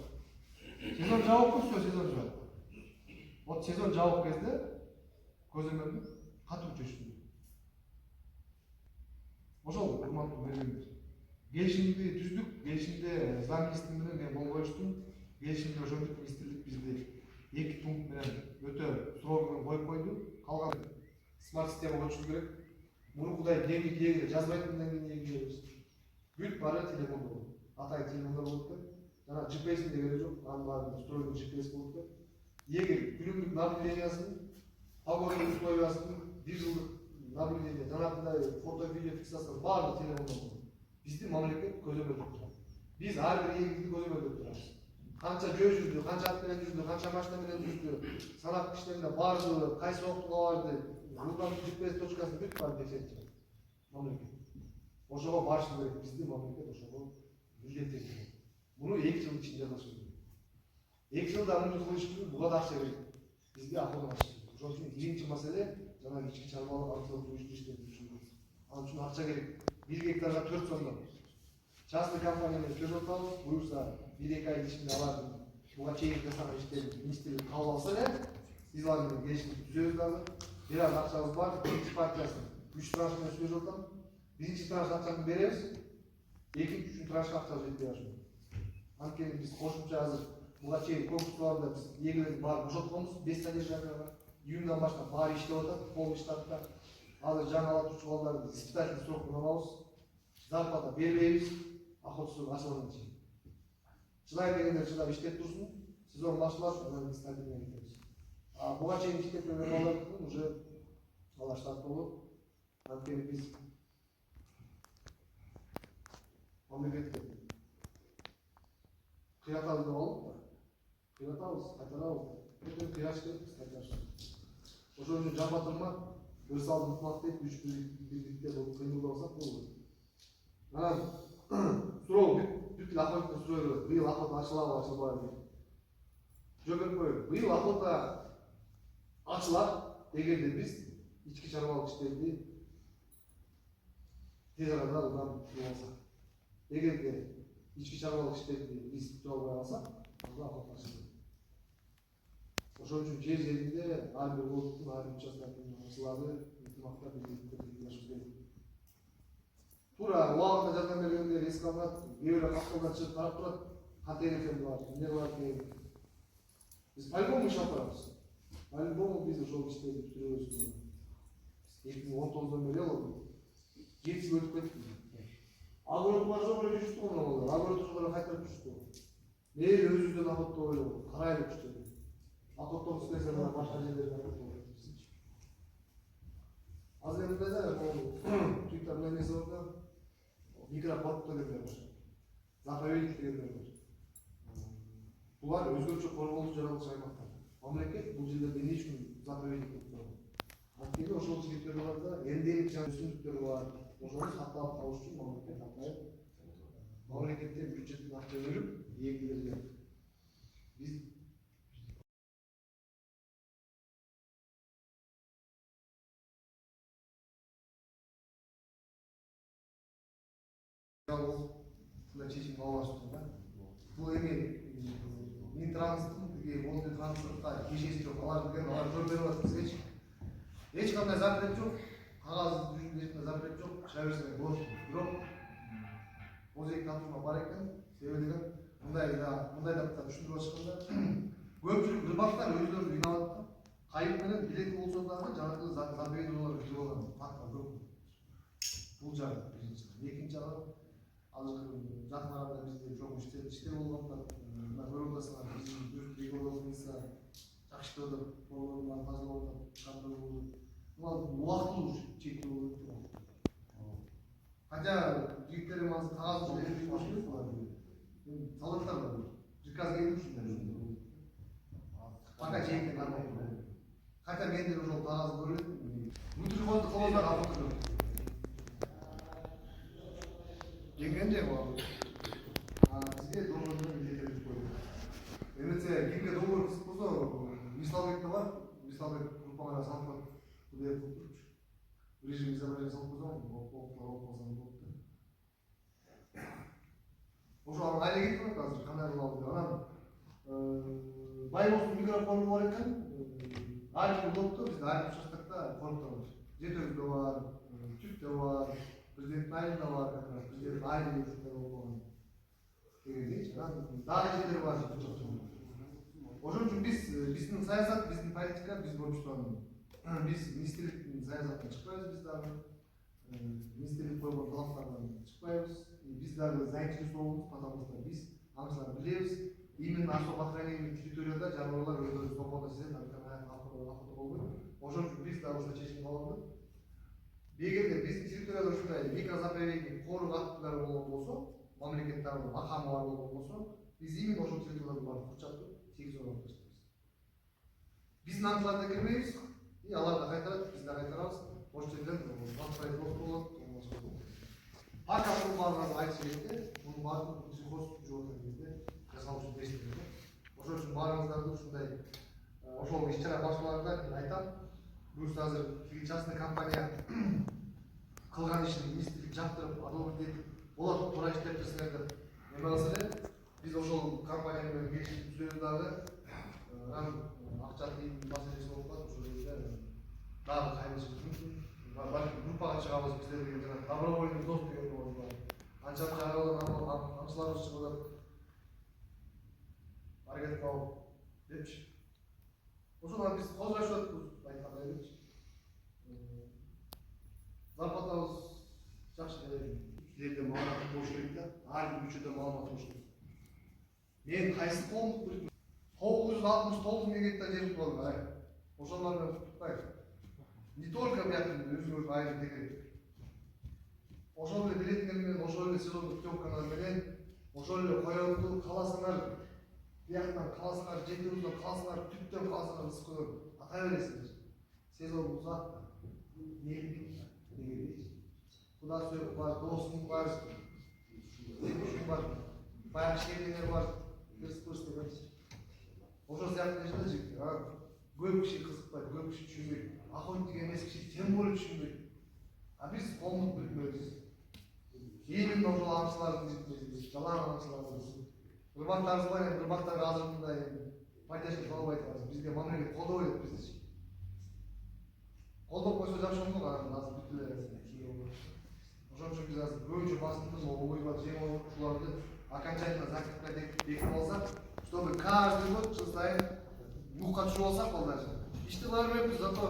Сезон жабык, все сезон жүрөт. Вот сезон жабык кезде көзөмөлдү катуу чөчтү. Ошол урматтуу көргөндөр. Келишимди түздүк, келишимде замминистр менен мен кол коюштум. Келишимде ошентип министрлик бизди 2 пункт менен өтө срогу коюп койду. Калган смарт система көчүрүш керек. Муну кудай деңги кегиде жазбайтындан кийин эгилебиз. Бүт баары телефонда. Атай телефонда болуп да. Жана GPS де керек жок. Анын устроенный GPS болуп да. Эгер күнүмдүк наблюдениясын, погода условиясын, 1 жылдык наблюдение, жанагындай фото, видео фиксациясы баары телефонда болот. Бизди мамлекет көзөмөлдөп турат. Биз ар бир эгилди көзөмөлдөп турабыз. Канча жөө жүрдү, канча ат менен жүрдү, канча машина менен жүрдү, санап кишилерде баардыгы кайсы октуга барды, жылдан GPS точкасын бүт баарын текшерип турат. Мамлекет. Ошого барыш керек, бизди мамлекет ошого милдеттенген. Муну 2 жыл ичинде жасаш керек. 2 жылда муну кылыш үчүн буга да акча керек. Бизге акыл алыш керек. Ошон үчүн биринчи маселе жана ички чарбалык аркылуу уюштурушту түшүндүк. Ал үчүн акча керек. 1 гектарга 4 сомдон. Частный компанияны чөзүп атабыз, буюрса 1-2 ай ичинде алар буга чейин жасаган иштерди министрлик кабыл алса эле, биз алар менен келишимди түзөбүз дагы. Бир аз акчабыз бар, биринчи партиясын 3 транш менен түзөп атам. Биринчи транш акчаны беребиз, экинчи, үчүнчү траншка акчабыз жетпей атат. Анткени биз кошумча азыр буга чейин конкурстарда биз эгилерди баарын бошотконбуз, 5 содержанияга. Июндан баштап баары иштеп атат, полный штатта. Азыр жаңы ала турчу балдарды испытательный срок менен алабыз. Зарплата бербейбиз, охотсуз ачылгандан чейин. Чыдай дегендер чыдап иштеп турсун, сезон башталат, анан биз стабилден кетебиз. Буга чейин иштеп келген балдардын уже алар штатта болот. Анткени биз мамлекетке кыйратабыз деп алып, кыйратабыз, кайтарабыз. Өтө кыйраш керек, кайтарыш. Ошол үчүн жапатырма, бир салды ыкмак дейт, 3 бирликте болуп кыймылдасак болот. Анан суроо бүт эле охотно суроо берет. Быйыл охота ачылабы, ачылбайбы деп. Жок этпейбиз. Быйыл охота ачылат, эгерде биз ички чарбалык иштерди тез арада ылдам кылып алсак. Эгерде ички чарбалык иштерди биз бүтүп албай калсак, анда охота ачылбайт. Ошон үчүн жер-жеринде ар бир улуттун ар бир участкасынын ачылары ынтымакта бирлешип керек. Тура убагында жардам бергендер эске алынат, кээ бирөө катталдан чыгып карап турат, кантип экен булар, эмне кылат экен. Биз по-любому иш алып барабыз. По-любому биз ошол иштерди бүтүрөбүз. 2019-дон бери алып 7 жыл өтүп кетти. Агротуар жок эле жүрүштү го балдар. Агротуар кайтарып жүрүштү. Мээли өзүбүздөн охотто ойлоп, карайлы күчтөр. Охотто кылсаңар башка жерлерде охотто ойлоп. Азыр эмне да, Твиттер менен эсеп атам. Микропорт дегендер бар. Заповедник дегендер бар. Булар өзгөчө корголуп жаралгыч аймактар. Мамлекет бул жерлерде эмне үчүн заповедник деп турат? Анткени ошол жигиттер барда эндемик жана өсүмдүктөр бар. Ошону сактап калыш үчүн мамлекет атайын мамлекеттен бюджеттен акча бөлүп, эгилерге биз мындай чечим кабыл алыштым да. Бул эми Минтранстын тиги Волга транспортка кежеси жок. Алар билген, алар жооп берип атат бизгечи. Эч кандай запрет жок. Кагаз жүзүндө запрет жок. Чыга берсең болот. Бирок Озек татууна бар экен. Себеби деген мындай да түшүндүрүп атышканда көпчүлүк рыбактар өздөрү уйнап атат. Кайык менен билети болсо дагы жанагы заповедниялар бүтүп алган. Фактар көп. Бул жагы биринчи. Экинчи жагы азыр жакын арада бизде чоң иштер болуп атат. Мына көрүп атасыңар, биздин регионыбызда жакшы торлордун тазалап атат, кандай болду. Бул убактылуу чектөө болуп турат. Хотя жигиттерим азыр кагаз жүзүндө башкы бар. Талаптар бар. Приказ келип ушундай. Пока чектен кармай. Хотя менде ошол кагаз көрүлөт. Мутушконду колдонбай калып Дегенде бар. Бизге доллардан билет берип койду. Эмесе кимге доллар кысып болсо, мысалы группаға салып кудая қылып тұрып режим изображение салып қойсаң оқулар оқып қалсаң болды да уже ана қайда кетті ғой қазір қандай қылып анан байбостың микрофоны бар екен архив болыпты бізде архив шаштық та қорыптар жетеуізде бар түпте бар президенттің айында бар президенттің айында болған дегендейші дагы жерлер бар ошон үчүн биздин саясат биздин политика биз обществонун биз министрликтин саясатынан чыкпайбыз биз дагы министрлик койгон талаптардан чыкпайбыз биз дагы заинтересован болобуз потому что биз аңчыларды билебиз именно ошол охраняемый территорияда жаныбарлар өздөрү свободно сезет охота болбойт ошон үчүн биз дагы ушул чечим кабылдык эгерде биздин территорияда ушундай микрозаповедник корук актылары болгон болсо мамлекет тарабынан макамы бар болгон болсо биз именно ошол территорияларды барып курчатып сегиз орун алып таштайбыз биздин аңчылар да кирбейбиз и алар да кайтарат биз да кайтарабыз ошол жерден болот пока бунун баарын айтыш керек да мунун баарын сельхоз жүрүп аткан кезде жасалышы керек ошол үчүн баарыңыздарды ушундай ошол иш чара башчыларына мен айтам буюрса азыр частный компания кылган ишин министрлик жаптырып одобрить этип болот туура иштеп берсеңер деп эме кылса эле биз ошол компания менен келишип түзөбүз дагы анан акча тыйын маселеси болуп калат ошол жерде дагы кайрылышыбыз мүмкүн балким группага чыгабыз биздер деген жана добровольный дос деген болобуз бар анча чыгарылган аңчыларыбыз чыгып атат аракет кылып депчи ошону биз козгошуп атпызбы айткандай элечи зарплатабыз жакшы жерде маалымат болуш керек да ар бир көчөдө маалымат болуш керек мен кайсы коомдук билбейм 969 гектар жер болду ошолор менен тутпайбы не только бияктын өзүңөр айрым тегерек ошол эле билетиңер менен ошол эле сезондук путевкалар менен ошол эле коелду кааласаңар бияктан кааласаңар жетеуизден кааласаңар түптөн кааласаңар ысыкөдөн атай бересиңер сезон узат дегендейчи куда сүйөк бар досуң бар жекушуң бар баягы шериңер бар ошол сыяктуу нерселер жигиттер көп киши кызыкпайт көп киши түшүнбөйт охотник эмес киши тем более түшүнбөйт а биз коомдук билмебиз именно ошол аңчылардын жалаң аңчыларыбыз ырбактарыбыз бар эми ырбактарга азыр мындай поддержка кыла албай атабыз бизге мамлекет колдобойт бизди колдоп койсо жакшы болмок анан азыр бүт эле ошон үчүн биз азыр көбүнчө басымдыз ойбат жем окуучуларды окончательно закрепка бекитип алсак чтобы каждый год жыл сайын нукка түшүп алсак ал даже ишти кыла бербейбиз зато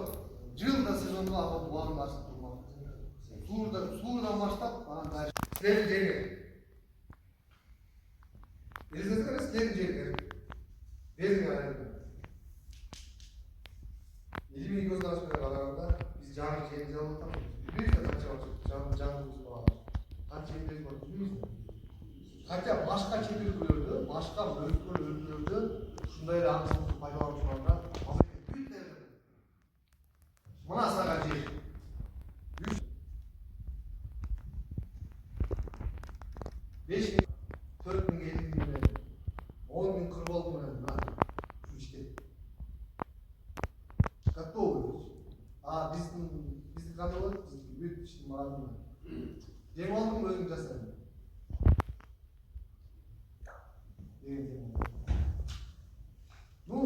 жылда сезондо охота убагын ачып турмак суудан баштап анан дальше силердин жериңер элестетиңер силердин жериңер бериңер аренда илимий көз караш менен караганда биз жаңы жерди алып атабыз билбейбиз канча жаңыбыз бар канча жерибиз бар билбейбиз хотя башка чет өлкөлөрдө башка өлкөлөрдө ушундай эле аңчылыкты пайдалануучуларга мамлекет бүт берди мына сага жер 5 000 4 000 50 000 менен 10 000 кырбол менен мына ушу иште готовы а биздин кандай болот биздики бүт иштин баарын жем алдым өзүм жасайм ну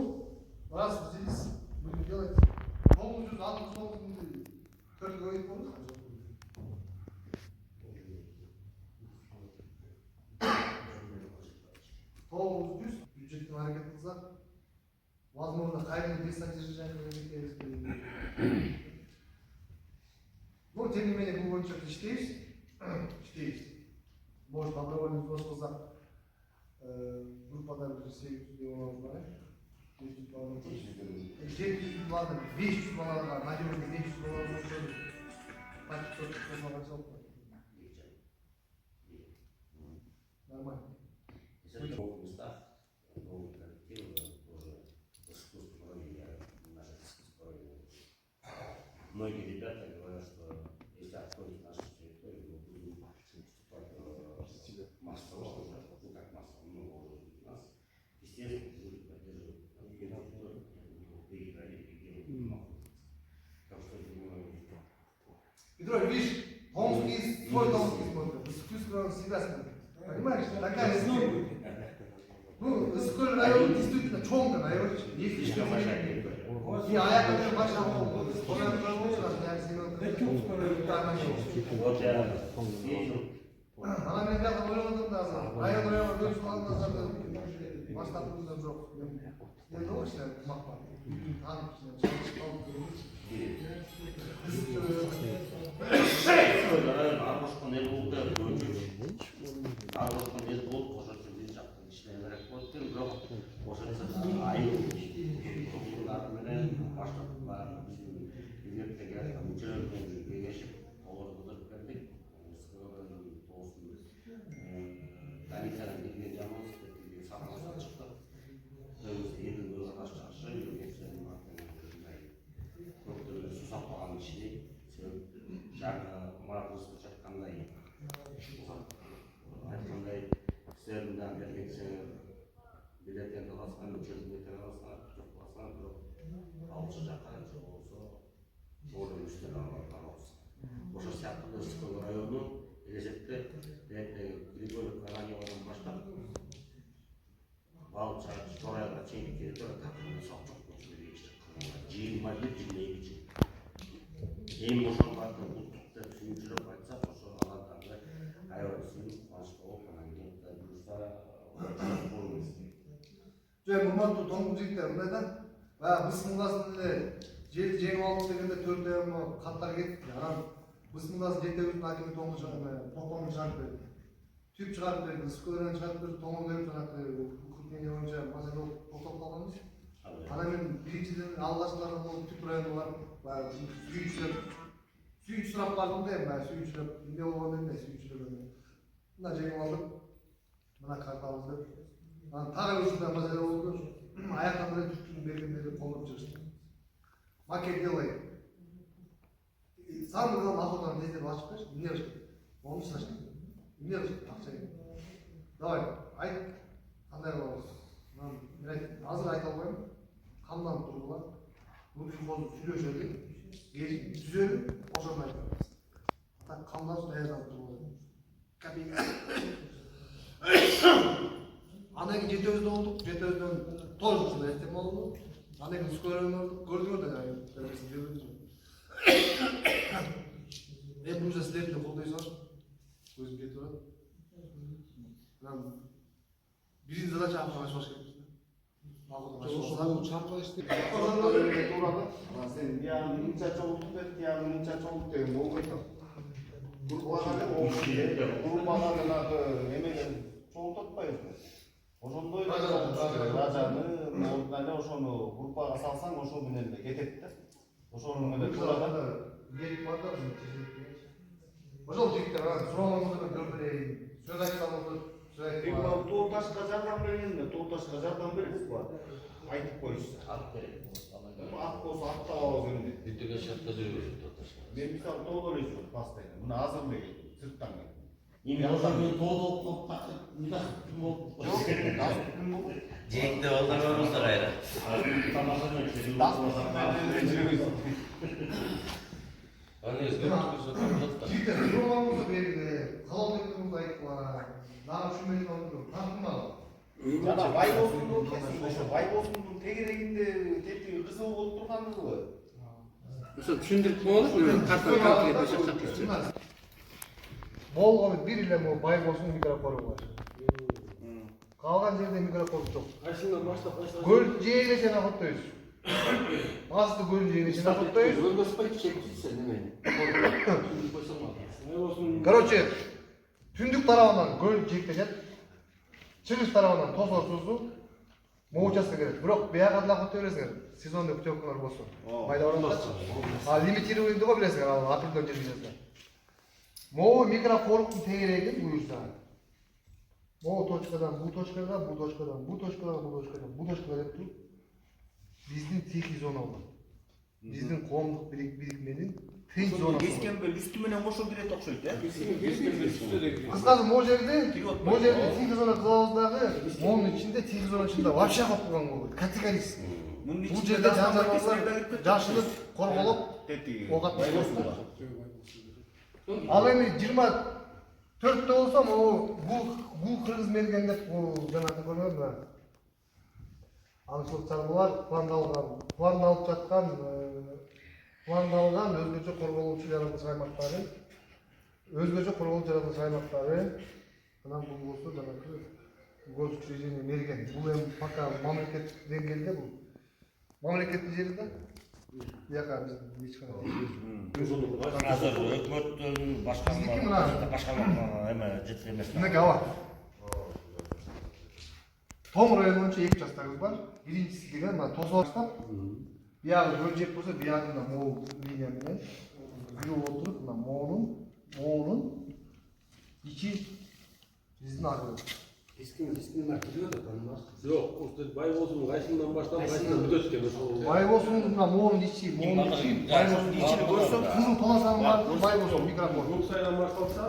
раз взялись будем делать 969 000 4 говорит болду бюджеттин аракет кылсак возможно кайрылуу без содержания но тем не менее бул боюнча иштейбиз может добровольный взнос кылсак группада бир 800 балабыз бар 700 баладан 500 балага надежный 500 балага нормально. Из новых местах, новых коллективов тоже управления наших управления. Многие ребята говорят, что если откроют нашу территорию, мы будем вступать массово, ну как массово, много у нас. Естественно, будет поддерживать выиграли регионы. Петрович, видишь, Томский, свой Томский смотрит, Искусство себя смотрит. Понимаешь, такая история. Ну, Искусство район действительно чонка, район. Есть еще и аякları başa oldu. Sonra olacak yani senin Вот я съездил. Bana ben de oynamadım da ayak oynamadım falan da zaten başlattığımızda çok. Yani o işte makbul. Tanık Арбошкон ел болды, арбошкон ел болды, қошырсын бен жақтың ішіне керек болды, бірақ қошырсын айыл менен баштапқылар біздің үйлердегі мүшелермен кеңешіп олар отырып бердік. Галициядан келген жамыз деп сахнасына шықтық. Елдің өзі қашқашы, елгеншілердің артынан көптері сусап қалған ішіне жаңа марапатсыз жатқандай айтқандай сіздердің берген билеттен таласқан мүшелерден таласқан жоқ болса бірақ алшы жаққа болса орын үстіне алған осы сияқты Ыстықкөл районы келешекте Григорьевка районынан баштап балық шығарып Торайға чейін келіп тақырыбын салып жоқ 22 жыл ең ошонларды ұлттықты сүйіншіліп айтсақ ошо алатаңда айырылсын башка окунан кейін буюрса Жай мұрматты тоңғы жігіттер мындай да бысмылдасын эле жерди жеңип алдым дегенде төрт аягыма каттар кетти. Анан бысмылдасын жетеубүздүн акими тоңду токтомду чыгарып берди. Түп чыгарып берди, Ыстықкөлдөн чыгарып берди, тоңду берип жанакы укук боюнча маселе токтоп калганбыз. Анан мен биринчиден алгачкылардан болуп түп районуна барып баягы сүйүнч сурап бардым да, баягы сүйүнчүлөп эмне болгон эмне сүйүнчүлөп. Мына жеңип алдым. Мына картабызды. Анан тагы ушундай маселе болду. Аяктан эле түптүн бергендери колдоп чыгышты. Макет делай. Самый главный охотаны тездеп ачып бериши, эмне кылыш керек? Onu сұрашты. Эмне кылыш керек? Акча керек. Давай, айт. Кандай кылабыз? Мен азыр айта албайм. Камдан тургула. Бул колхозду сүйлөшөлү. Түзөлү, ошону айтабыз. Так камдан аядан тургула. Копейка. Андан кийин жетөөбүздө болдук. Жетөөбүздөн тоже ушундай эстеп болду. Андан кийин көрдүңөр да бул жерде силер эле колдойсуңар. Көзүм кетип турат. Анан биринчи задача ашпаш керек. Sen yani mınca çoğultuk et, yani mınca çoğultuk et, ne oldu? Kurbanların adı emeden çoğultutmayız mı? Oşondoy rajаны, moğultlarla oşonu kurbağa salsan oşo menen de ketetti. Oşonun menen turada. Ошол жигиттер суроомозду көрбөйүн. Сөз айтсаңыздар, сөз айтпаңыздар. Тоğutaşqa жардам бергенде, Тоğutaşqa жардам бересиз ба? Айтып коюшса. ат керек. Ат болсо аттабабыз эмне? Бүттүгө шартта жүрөбүз Тоğutaşqa. Мен мисалы тоодо эле жүрөм постоянно. Мына азыр эле келдим, сырттан келдим. Эми ошо мен тоодо окуп мында ким болду? Жок, азыр ким болду? Жээгде балдарыбызда кайра. Аны Жигиттер суроомозду берди. Калоодуңузду айткыла. Дагы түшүнбөйт болдум. Тартмал. Жана Байбосундун кесип ошо Байбосундун тегерегинде тетиги кызыл болуп турганыбы? Ошо түшүндүрүп болду, картага чакчак. Болгону бир эле могу Байбосундун микрофону бар. Калган жерде микрофон жок. Көл жээге чейин акыттайбыз. Асты көл жээге чейин акыттайбыз. Короче, түндүк тарабынан көл жээктешет. Чыгыш тарабынан тосор сузу. Могу участка керек. Бирок бияга деле акыттай бересиңер. Сезондо путевкалар болсо. Майда барамыз. Лимитированный го билесиңер, ал апрелден жергизесиңер. Могу микрофондун тегерегин буюрса. Могу точкадан бул точкага, бул точкадан бул точкага, бул точкадан бул точкага деп туруп биздин тихий зона бар. Биздин коомдук бирикменин тынч зонасы. Кескенбел үстү менен кошо кирет окшойт, э? Кыскасы могу жерде тихий зона кылабыз дагы, монун ичинде тихий зонанын ичинде вообще калып калган болот. Категорически. Бул жерде жан жаныбарлар жашылып, корголуп, окат Ал эми 24-тө болсом, бул кыргыз мерген деп жанагы көргөнбү? Аңчылык чарбалар пландалып жаткан өзгөчө корголуучу жаратылыш аймактары, анан бул болсо жанагы Горское және мерген. Бул эми пока мамлекет деңгээлде бул. Мамлекеттик жери да. Бияка биздин эч кандай. Азыр өкмөттүн башкарма эме жеткен эмес. Мынакей ала. Том району боюнча 2 жастагыбыз бар. Биринчиси деген мына тосоштап, биягы бөлжек болсо, биягында мол линия менен жүрүп отуруп, мына моонун ичи биздин агы. Eskiden akılıyor da tanımaz. Yok, işte Baybosun'un kayısından baştan kayısından bir döşken. Baybosun'un mына моонун ичи, Baybosun'un ичini көрсөк, кызыл полосанын бар, Байбосун микрофон. Yoksaydan başlarsa,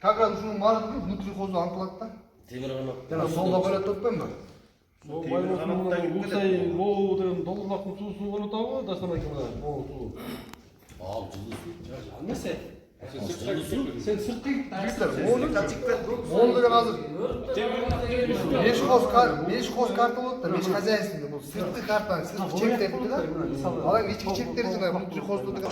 Как раз ушунун баардыгы внутри хозу аңкылат да. Жана солдо көрөт отпоймбу? Baybosun'un Yoksay, Boğu деген dolduрлактын суусу болуп атабы, Дастанаки мына Боğu суу. Annesi. Sen sırtı Моон деген азыр 5 коз карта болот да, 5 хозяйственный бул сырткы карта, сырткы чектепти да. Ал эми ички чектери жана внутри хозду деген.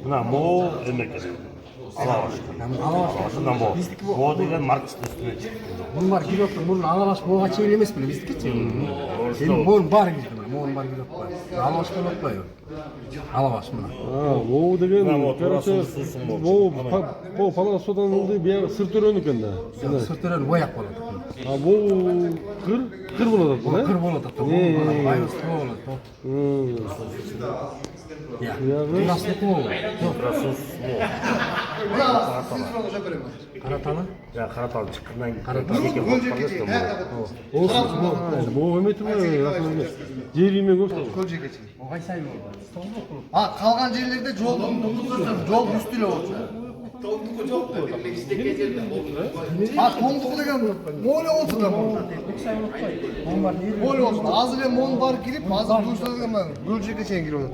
Мына Моу эмеке. Алабаш. Моу деген маркстын үстүнө чыкты. Bunun var giriyor, bunun alabaş boğa çevirilmez bile bizdik ki. Senin boğun var gidiyor, boğun var gidiyor. Alabaş da yok bayıyor. Alabaş mı? Boğu деген, короче, Boğu falan sodan oldu bir yer sırt örönük ende. Sırt ören boyak olur. Boğu kır buladı. Kır buladı. Bayros kır buladı. Ya, biraz ne bu? Karatana? Ya Karatал чыккандан Boğu emeти mi? Жер үйме көп. Көл жекечи. Оғай сайын olur. Калган жерлерде жол үстүлө болчу. Тоңдуку деген мооле болчу да. Мооле болчу. Азыр эле моон барып кирип, азыр душта деген көл жеке чейин кирип атат.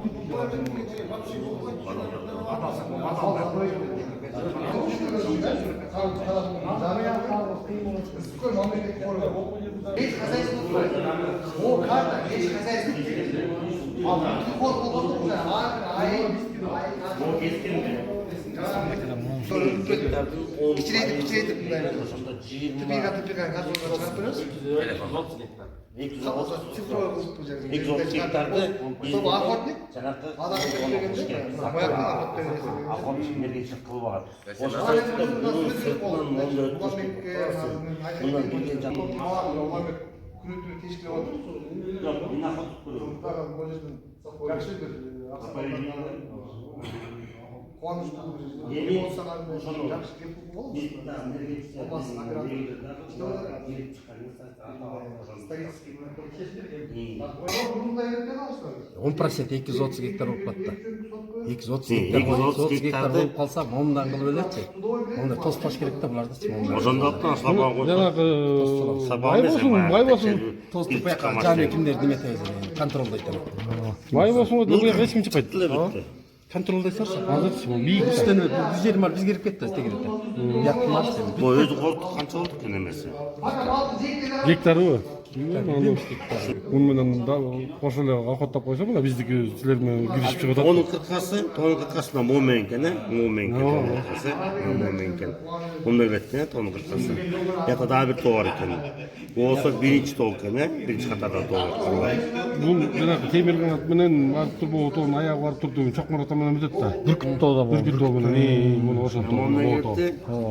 О, карта, есть хозяйство. Кичирейтип мындай. Типика газонго чыгарып беребиз. 230 гектарды Сол охотник. жанагы Охотник мергенчилик кылып алган. Ошондо сыртынан моунду өткөзүп мындан келген жаман. Күрөтүрү тешкилеп отур. Жок, мына охотник көрөм. Жакшы бир кубанычтуу жакшы кеп болот. Мындай 10% 230 гектар болып кетті. 230 гектар болып қалса, момдан қылып өлетші. Онда тоспаш керек та бұларды. Ошондоктон сабан койсо. Жанагы Байбосун Тосты бұяққа жаны кімдер деметі контролдайды. Байбосунга буяка эч ким чыкпайт. Контролдайды саршы. Азыр бийик. Үстен біз жерім бар, біз керіп кетті істегенде. Яқтым бар сен. Бул өзү корктук канча болду экен эмеси. Гектарыбы? Мун менен кошо эле охоттоп койсо, мына биздики силер менен киришип чыгып атат. Тонун кыркасына моо менен экен, моо менен экен. Мунда келет, тонун кыркасы. Ята дагы бир тоо бар экен. Болсо биринчи тоо экен, биринчи катарда тоо бар. Бул жанагы темир канат менен барып туруп тоонун аягы барып туруп чокмор ата менен бүтөт да. Бүркүт тоо да бар. Бүркүт тоо менен муну ошентип тоо.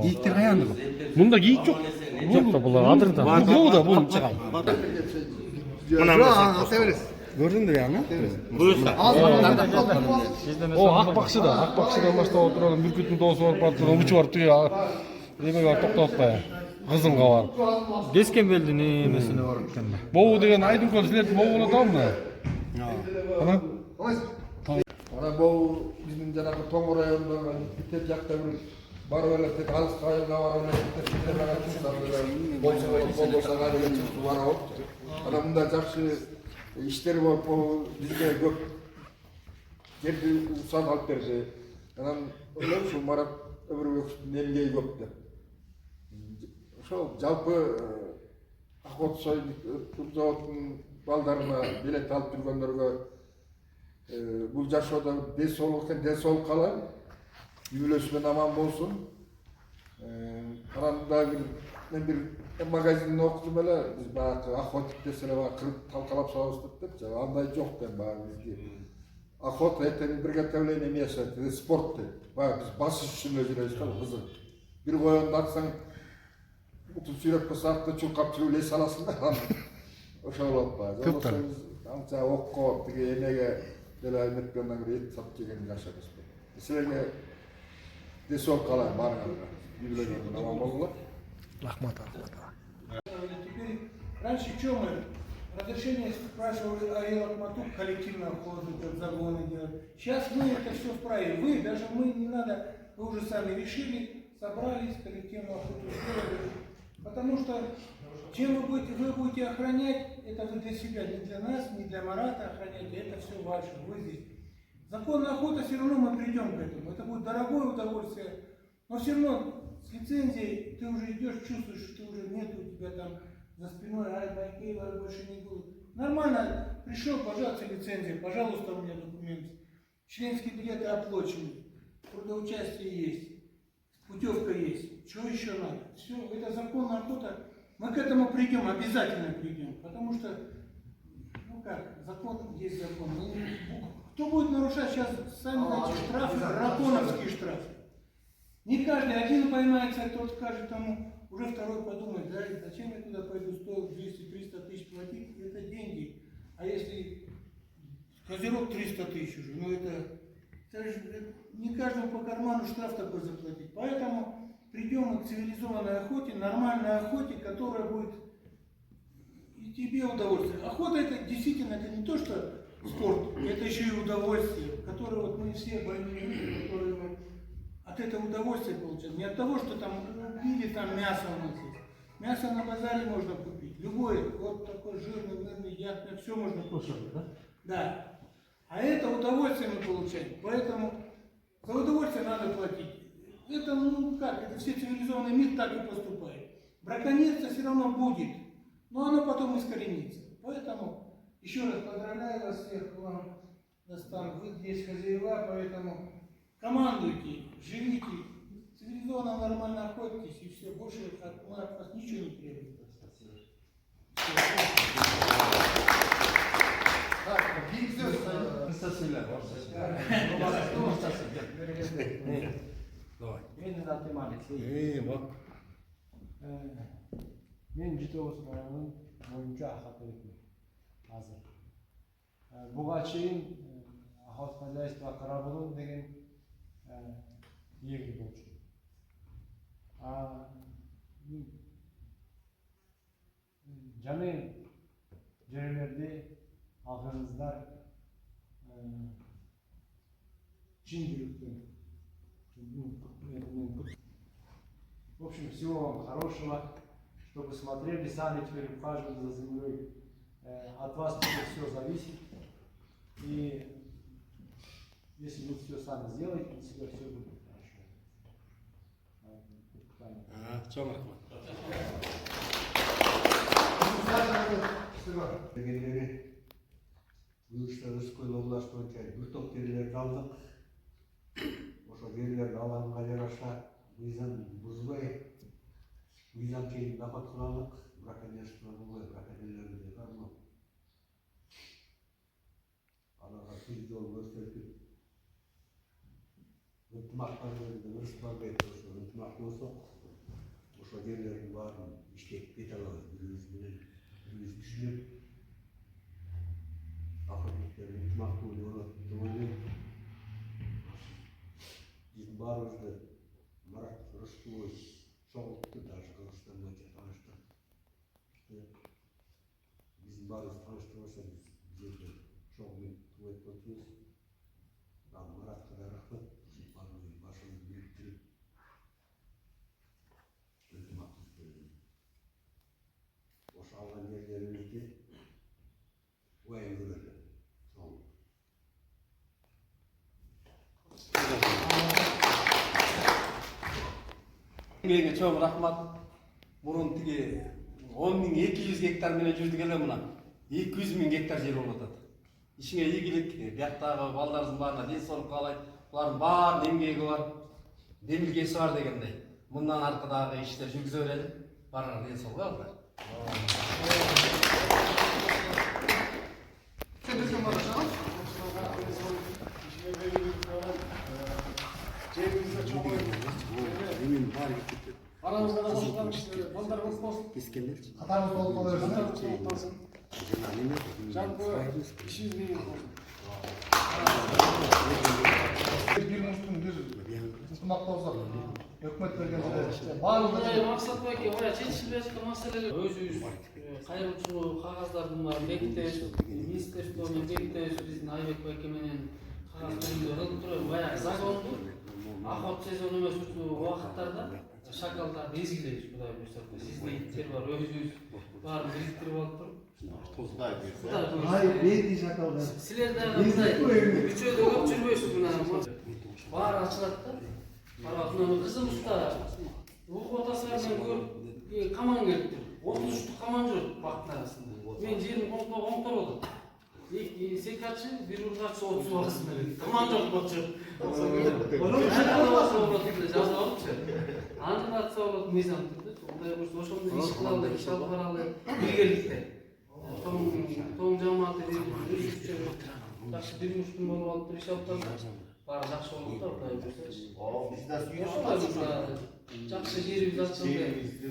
Кийиктер каянды бұл? Мунда кийик жок. Жок да булар адырда. Бул да бул. Мына Көрдүңдүр яны? буюрса. О, Акбакчыдан баштап отурган бүркүттүн тоосу барып барып учу барып тиги эмеге барып токтоп атпайбы? Кызылга барып. Бескембелдин эмесине барып экен да. Боğu деген айдын көл силердин боğu болот абы мына? Ана? Ана бул биздин жанагы Тоң районундагы Битеп жакта бир барып эле тек алыс айылга барып эле болсо барабыз. Ана мында жакшы иштери болуп бизге көп жерди уруксат алып берди. Анан ойлойм ушул Марат Өмүрбековдун эмгеги көп деп. Ошол жалпы Охота заводунун балдарына билет алып жүргөндөргө бул жашоодо ден соолук каалайм. Үй бүлөсүнөн аман болсун. Анан дагы мен бир магазинде окудум эле, биз баягы охотник десе эле баягы кырып талкалап салабыз деп, андай жок да баягы бизге. Охота это не приготовление мяса, это спорт деп. Баягы биз басыш үчүн эле жүрөбүз да, кызык. Бир коёнду атсаң, утуп сүйрөп калсак да чуркап жүрүп эле саласың да. Ошол болуп баягы. Топтор. Анча окко, тиги эмеге деле эметкенден бери эт сатып жеген жашайбыз. Силерге десок калайм барыңарга. Үй бүлөңөрдүн аман болгула. Рахмат. Теперь, раньше что мы? Разрешение спрашивали аэропорту коллективную охоту, загоны делать. Сейчас мы это все вправе. Вы, даже мы, не надо, вы уже сами решили, собрались, коллективную охоту сделали. Потому что чем вы будете охранять, это вы для себя, не для нас, не для Марата охраняйте, это все ваше, вы здесь. Законная охота, все равно мы придем к этому. Это будет дорогое удовольствие, но все равно с лицензией ты уже идешь, чувствуешь, что ты уже нет у тебя там за спиной, байки больше не будут. Нормально, пришел, пожалуйста, лицензия, пожалуйста, у меня документы. Членские билеты оплачены, трудоучастие есть, путевка есть, что еще надо? Все, это законная охота. Мы к этому придем, обязательно придем, потому что, ну как, закон есть закон. Кто будет нарушать сейчас, сами знаете, штрафы, драконовские штрафы. Не каждый один поймается, тот скажет тому, уже второй подумает, да, зачем я туда пойду, 100, 200, 300 тысяч платить, это деньги. А если козерог 300 тысяч уже, ну это же не каждому по карману штраф такой заплатить. Поэтому придем к цивилизованной охоте, нормальной охоте, которая будет и тебе удовольствие. Охота это действительно, это не то, что спорт, это еще и удовольствие, которое вот мы все больные люди, которые мы от этого удовольствия получаем. Не от того, что там убили там мясо у нас есть. Мясо на базаре можно купить. Любой, вот такой жирный, мирный, ядный, все можно кушать, да? Да. А это удовольствие мы получаем. Поэтому за удовольствие надо платить. Это, ну как, это все цивилизованный мир так и поступает. Браконьерство все равно будет, но оно потом искоренится. Поэтому еще раз поздравляю вас всех, вам достану. Вы здесь хозяева, поэтому командуйте, живите, цивилизованно, нормально охотитесь, и все, больше мы от вас ничего не требуем. Мен Житообос районунун боюнча охотовикмин азыр. Буга чейин охотхозяйство Карабулун деген жерде болчу. Жаңы жерлерде алганыңыздар чын жүрөктөн. В общем, всего вам хорошего, чтобы смотрели сами, теперь ухаживали за землей. От вас теперь все зависит. И если вы все сами сделаете, у себя все будет хорошо. Дегендери Уюшта Ыскөл область боюнча бир топ жерлерди алдык. Ошо жерлерди алганга жараша мыйзам бузбай, мыйзам чегинде охота кылалык, браконьерство кылбай, браконьерлерди кармап. Аларга тиз жол көрсөтүп, ынтымактуулукту ырыспагай ошо ынтымак болсок, ошо жерлердин баарын иштеп кете алабыз бирибиз менен. Бирибиз түшүнүп, охотниктердин ынтымактуулугу болот деп ойлойм. Биздин баарыбызды Марат Рыскулович чогултту, даже Кыргызстан боюнча тааныштырып. Биздин баарыбыз тааныштырбаса биз жерде чогуу айтып отурбуз. Маратка да рахмат, баарыбыздын башыбызды бириктирип ынтымактуулук ошо алган жерлерибизди убай Эмгегиңе чоң рахмат. Мурун тиги 10.200 гектар менен жүрдүк эле мына 200.000 гектар жер болуп атат. Ишиңе ийгилик, бияктагы балдарыңыздын баарына ден соолук каалайт. Булардын баарынын эмгеги бар, демилгеси бар дегендей. Мындан аркадагы иштер жүргүзө берели. Баарыңар ден соолук алыңдар. Арамызда кошулган балдарыбыз болсун. Катарыбыз болуп кала берсин. Жалпы ишибизди бир муштун бир ынтымактуулук өкмөт берген баардыгы Максат байке, чечилбей жаткан маселелер өзүбүз кайрылуучу кагаздардын баарын бекитебиз, министрликтер менен бекитебиз, биздин Айбек байке менен кагаз түрүндө кылып туруп баягы законду охот сезону эмес убакыттарда шакалдарды эзгилейбиз, Кудай буйрса. Сиздин иттер бар, өзүбүз баарын бириктирип алып туруп. Кудай буйрса. Силер дагы мындай үчөөдө көп жүрбөйсүз мына. Баары ачылат да. Кызымыз да окуп атасыңар менен көрүп каман келиптир. 33 каман жүрөт бактын арасында. Мен жерим оңтор болду. Секачы, бир ургачы 30 багысы менен. Каман жок болчу. Аны атса болот мыйзам турду. Кудай буйрса ошондо иш кылалы, иш алып баралы биргеликте. Тоң жамааты жакшы бир муштун болуп алып иш алып барсак, баары жакшы болот да, Кудай буйрса. Биз да сүйүнүп Жакшы жерибиз ачылды.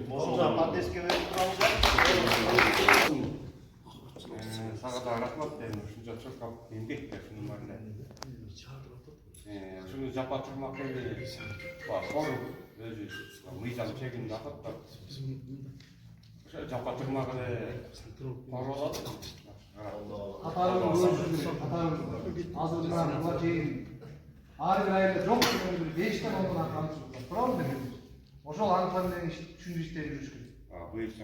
Ошо паттеске берип турабыз. Сага рахмат дейм. Ушунча чуркап эмгек беришиңер бар эле. Ушуну жапа турмак эле коруп өзү мыйзам чегинде акыттап. Ошо жапа турмак эле коруп алат. Азыр мына була чейин ар бир айылда жок деген бир 5тен 10 камчы турабы деген. Ошол аңкан менен түшүндү иштеп жүрүшкүн. Буюрса.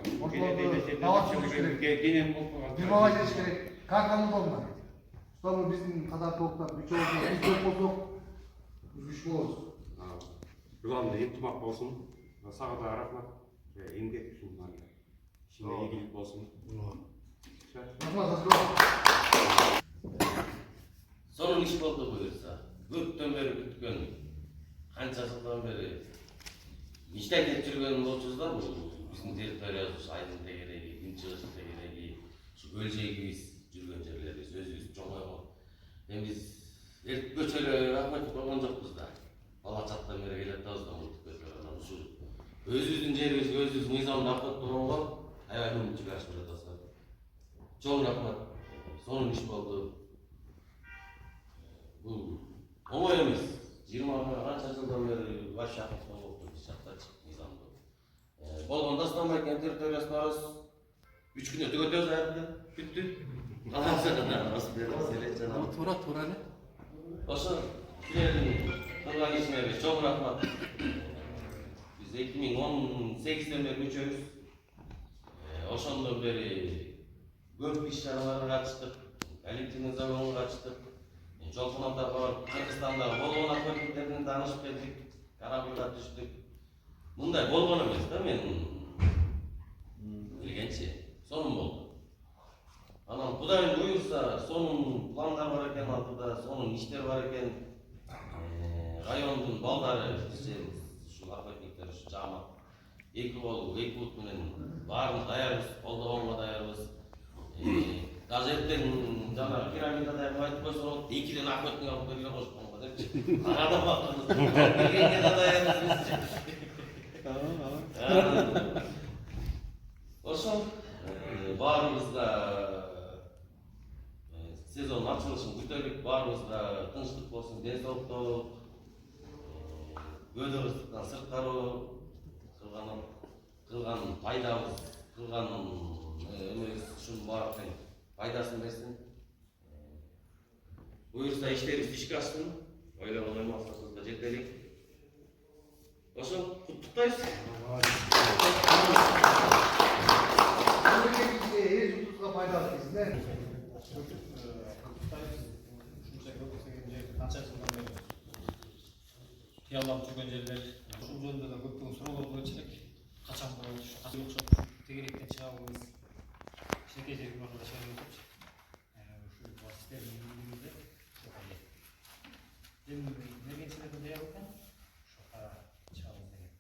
Бир бала жеш керек. Как кандай болмак? Чтобы биздин катар токтор үчөө биз көп болсок күч болобуз. Главное ынтымак болсун. Сага да рахмат. Эмгек үчүн ишиңе ийгилик болсун. Сонун иш болду буюрса. Көптөн бери күткөн, канча жылдан бери иштеп жүргөн болчубуз да, бул биздин территориябыз, айдын тегереги, күнчыгыш тегереги, ушу көл жээкибиз жүргөн жерлерибиз, өзүбүз чоңойгон. Эми биз эрткөчө эле рахмет койгон жокпуз да. Бала чактан бери келатабыз да мурдукка. Ушу өзүбүздүн жерибизге өзүбүз мыйзамды ачып тургонго аябай көңүл чыгарышып жатасыздар. Чоң рахмат. Сонун иш болду. Бул оңой эмес. 20 канча жылдан бери вообще акыркы болуп туруп жактачы мыйзамды. Болгондо Станбайкенин территориясына барабыз. 3 күндө төгөтөбүз аягында. Бүттү. Туура эле. Ошо силердин кылган ишиңерге чоң рахмат. Биз 2018ден бери мүчөбүз. Ошондон бери көп иш чараларга катыштык. Коллективный заводго катыштык. Жолкун атага Кыргызстандагы болгон акыркеттерден таанышып келдик. Корабльга түштүк. Мындай болгон эмес да, мен билгенче сонун болду. Анан Кудайым буйрса, сонун пландар бар экен алдыда, сонун иштер бар экен. Райондун балдары, ушул акыркеттер, ушу жамаат эки бут менен баарын даярбыз, колдогонго даярбыз. Даже эртең жана пирамидада айтып койсо болот, 2ден акыркын алып келген кошконго депчи. Арада бактыңыз. Келгенге да даярбыз. Ошо баарыбызга сезон ачылышын күтөлүк, баарыбызга тынчтык болсун, ден соолукту, көйдөгөздүктөн сырткары кылган пайдабыз, кылган эмебиз ушунун баардыгын пайдасын берсин. Буюрса иштерибиз ишке ашсын, ойлогон ой максатыбызга жетелик. Ошо куттуктайбыз. Мамлекетибизге эл журтубузга пайдасы тийсин. кыялланып жүргөн жерлер ушул жөнүндө да көптөгөн суроолор болчу элек. Качан болот, качан окшоп тегеректен чыгабыз. Кичинекей жерге барганда чыгабыз. Ушул системаны билдирүүбүздө эми мергенчилердин даяр экен. Ошо чыгабыз деген.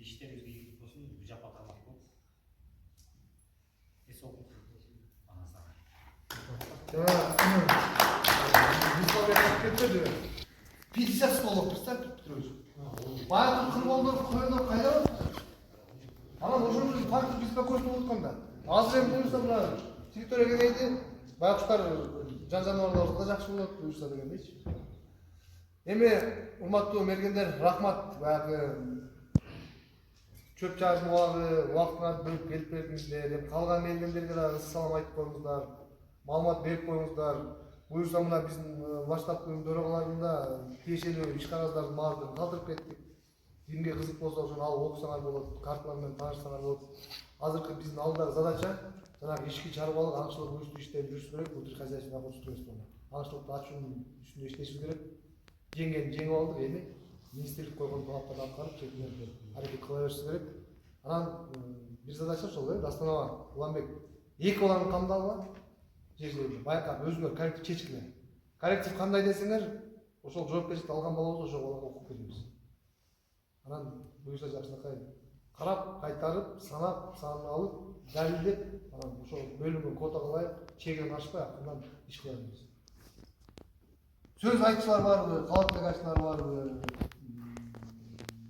Иштерибизге ийгилик болсун, жапа тармак болуп. Эсогул. Анасына. 50 столов, представьте, Петрович. Баяғы қырмалдар, қойылар қайда бар? Анан ошол факт беспокойство болуп атканда. Азыр эми буюрса мына территорияга келди. Байкуштар жан-жаныбарларга да жакшы болот буюрса дегендейчи. Эми урматтуу мергендер, рахмат. Баягы чөп чаашын убактына бөлүп келип бердиңиздер. Эми калган мергендерге да салам айтып коюңуздар. Маалымат берип коюңуздар. Буюрса мына биздин баштапкы дөрөгаларында тиешелүү иш кагаздардын баардыгын калтырып кеттик. Кимге кызык болсо ошону алып окусаңар болот, карталар менен таанышсаңар болот. Азыркы биздин алдыдагы задача жанагы ички чарбалык аңчылык буюштуу иштеп жүрүш керек, бул хозяйственный охотничество. Аңчылыкты ачуунун үстүндө иштешибиз керек. Жеңгени жеңип алдык, эми министрлик койгон талаптарды аткарып, чектерди аракет кыла беришибиз керек. Анан бир задача ошол, Астанага, Уланбек, 2 баланы камдагыла. Жерде байкап өзүнөр коллектив чечкиле. Коллектив кандай десеңер, ошол жоопкерчиликти алган балабыз ошол балага окуп беребиз. Анан буюрса жакшынакай карап, кайтарып, санап, санын алып, далилдеп, анан ошол бөлүнгөн квотага ылайык чегин ашпай акырдан иш кыла беребиз. Сөз айтчылар барбы, калатбек айтчылар барбы?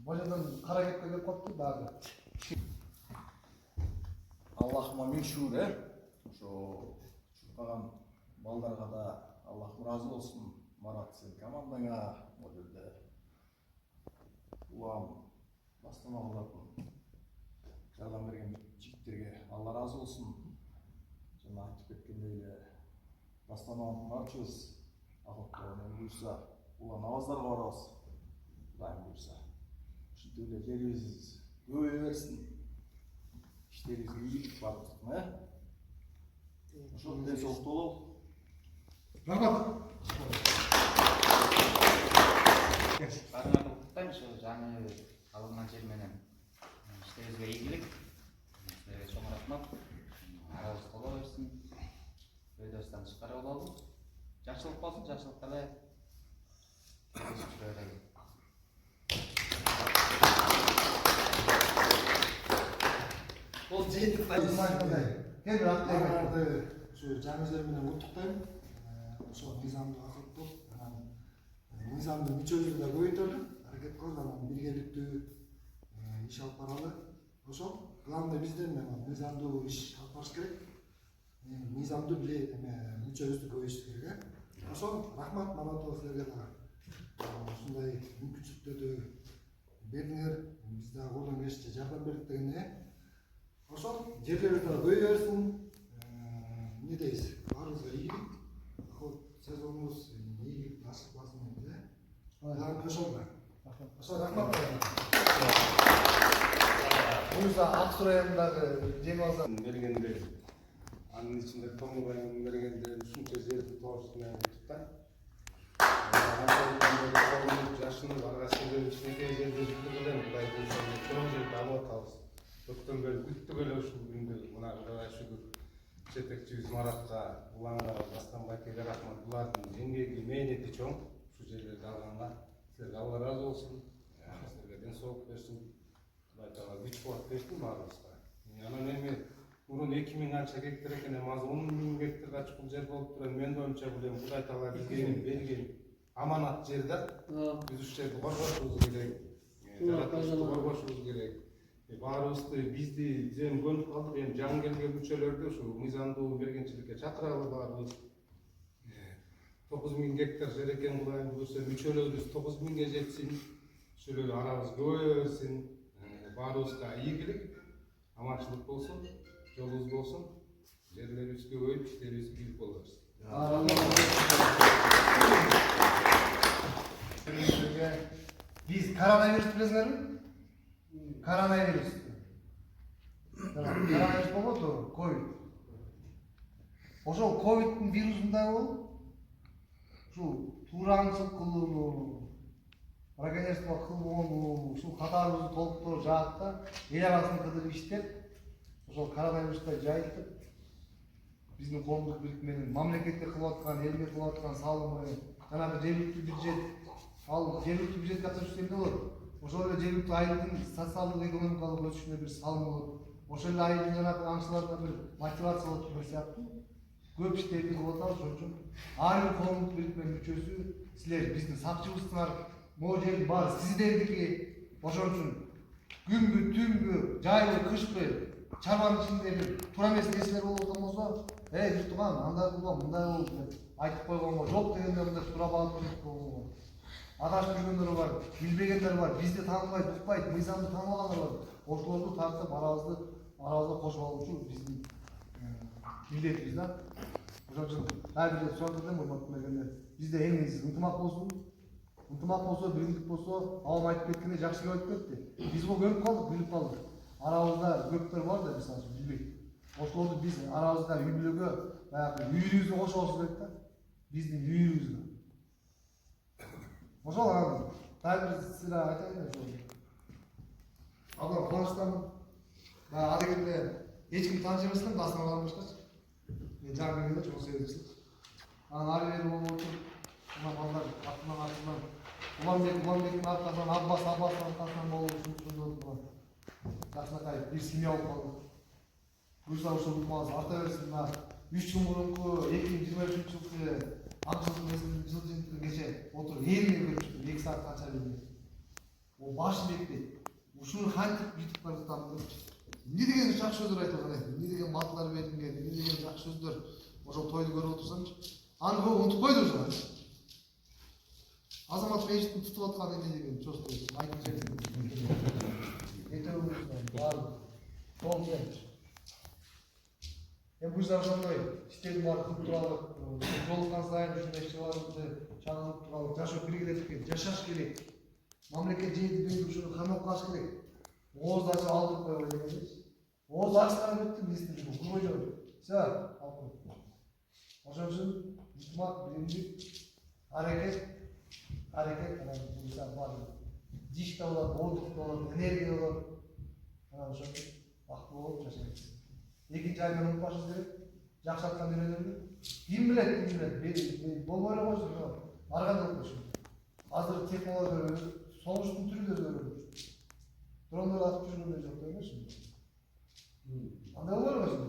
Можедан кара кепке келип калыптыр дагы. Аллахыма миң шүгүр, ошо чуркаган балдарга да Аллахым разы болсун. Марат, сен командаңа, бул жерде улам Астаналардын жардам берген жигиттерге Алла разы болсун. Жана айтып кеткендей эле Астананы барчыбыз ахоткону буюрса улам аваздарга барабыз. Кудайым буюрса. Ушинтип эле жерибиз көбөйө берсин. İşlerinizi iyi bakın, ошол ден соолуктуу болобу. Рахмат. Баарыңарды куттуктайм, ошо жаңы алынган жер менен иштерибизге ийгилик. Силерге чоң рахмат. Алабыз коло берсин. Өйдөстөн чыккара болобу. Жакшылык болсун, жакшылыкка эле. Ол жыйынтык майдандай. Кел рахмат. Ошо жаңы жер менен куттуктайм. Ошол мыйзамдуу акылдуу, анан мыйзамдын мүчөлүгү да көбөйтөлү, аракет кылып, анан биргеликтүү иш алып баралы. Ошол главный бизден мыйзамдуу иш алып барыш керек. Мыйзамдуу мүчөбүздү көбөйтүш керек. Ошол рахмат Маматова силерге дагы. Ушундай мүмкүнчүлүктөрдү бердиңер, биз дагы колдон келишинче жардам бердик дегенде. Ошол жерлерибиз дагы көбөйө берсин. Не дейсиз? Баарыбызга ийгилик. Сезонубуз ийгилик насып кылсын дейбиз, Ошол да. Ошол рахмат. Буюрса Аксу районундагы жеңип алса бергенде анын ичинде Томубайдын бергенде ушунча жерди тоошусу менен куттуктайм. Жашынып аргасында кичинекей жерде жүрдүк эле, Кудай буюрса чоң жерди алып атабыз. Көптөн бери күттүк эле ушул күндү. Мына Кудайга шүгүр. Жетекчибиз Маратка, Уланга, Астанбакеге рахмат. Булардын эмгеги, мээнети чоң. Ушул жерлерди алганга силерге Алла разы болсун. Силерге ден соолук берсин. Кудай Таала күч кубат берсин баарыбызга. Анан эми мурун 2000 анча гектар экен, эми азыр 10.000 гектарга чукул жер болуп турат. Менин оюмча бул эми Кудай Таала бизге берген аманат жер да. Биз ушул жерди коргошубуз керек. Жаратылышты коргошубуз керек. Баарыбызды бизди зем бөлүп калдык. Эми жаңы келген мүчөлөрдү ушул мыйзамдуу бергенчиликке чакыралы баарыбыз. 9000 гектар жер экен, Кудайым буюрса мүчөлөрүбүз 9000ге жетсин. Ушул эле арабыз көбөйө берсин. Баарыбызга ийгилик, аманчылык болсун, жолубуз болсун. Жерлерибиз көбөйүп, иштерибиз ийгилик боло берсин. Биз коронавирус билесиңерби? Коронавирус. Коронавирус болбоду, ковид. Ошол ковиддин вирусундай болуп, ушул туура аңчылык кылууну, браконьерство кылып ушул катарыбызды толуктуруп жаат да эл арасын кыдырып иштеп ошол коронавирустай жайылтып биздин коомдук бириктменен мамлекетке кылып аткан элге кылып аткан салымы жанагы жергиликтүү бюджет ал жергиликтүү бюджетке акча эмне болот ошол эле жергиликтүү айылдын социалдык экономикалык өсүшүнө бир салым болот ошол эле айылдын жанагы аңчыларына бир мотивация болот деген сыяктуу көп иштерди кылып атабыз. Ошон үчүн ар бир коомдук бириктмен мүчөсү силер биздин сакчыбызсыңар могу жердин баары сиздердики. Ошон үчүн күнгү түнгү жайлы кышкы чабанын ичиндеги туура эмес нерселер болуп аткан болсо журтуган андай кылбам мындай болуп деп айтып койгонго жок дегенде мындай туура багытта айтып койгонго адашып жүргөндөр бар, билбегендер бар, бизди тааныбайт, укпайт, мыйзамды тааныбагандар бар. Ошолорду тартып арабызда кошуп алуучу биздин милдетибиз да. Ошон үчүн ар бир сурап берем, урматтуу мергендер. Бизде эң негизги ынтымак болсун. Ынтымак болсо, биримдик болсо, абам айтып кеткендей жакшы кеп айтып кетти. Биз бул көрүп калдык, билип калдык. Арабызда көптөр бар да, мисалы үчүн билбейт. Ошолорду биз арабызда үй бүлөгө баягы үйүбүздү кошобуз керек да. Биздин үйүбүздү. Ошол анан дагы бир сыйра айтайын ошол. Абдан кубанычтамын. Баягы адегенде эч ким тааныш эмес элем, Дастан башкачы. Мен жаңы келгенде чоң себепчилик. Анан ары бери болуп отуруп, мына балдар артынан Уланбектин аркасынан, Аббастын аркасынан болуп ушундай жакшынакай бир семья болуп калдык. Буюрса ошол укмабыз арта берсин. Мына 3 жыл мурунку 2023 жылкы жыл жыйынтыгы отуруп элине көрүп чыктым 2 саат канча берди. О башым бекти. Ушуну кантип бүтүп бара жатам деп. Эмне деген жакшы сөздөр айтып атат, эмне деген матлар берилген, эмне деген жакшы сөздөр. Ошол тойду көрүп отурсамчы, аны көп унутуп койду уже. Азамат мечиттин тутуп аткан эмне деген чосту айтып берди. Этөөбүз баары толгой. Буюрса ошондой иштердин баары кылып туралы, жолуккан сайын ушундай иш-чараларды чагылып туралы жашоо биргелешкен, жашаш керек. Мамлекет жээди ушуну камап калыш керек. Ооз ачып алдырып койбой дегенбиз. Ооз ачкан бүттү биздин курбой жок. Все, алкын. Ошон үчүн ынтымак, биримдик, аракет анан буюрса баары диш да болот, оодук да болот, энергия болот. Анан ошон бактылуу болуп жашайбыз. Экинчи айдан унутпашыбыз керек. Жакшырткан нерселерди. Ким билет, болбой эле койсун. Ар кандай болуп койсун. Азыр технология согуштун түрү да өзгөрүп. Дрондор атып жүргөндөй жок эмес. Андай болбой эле койсун.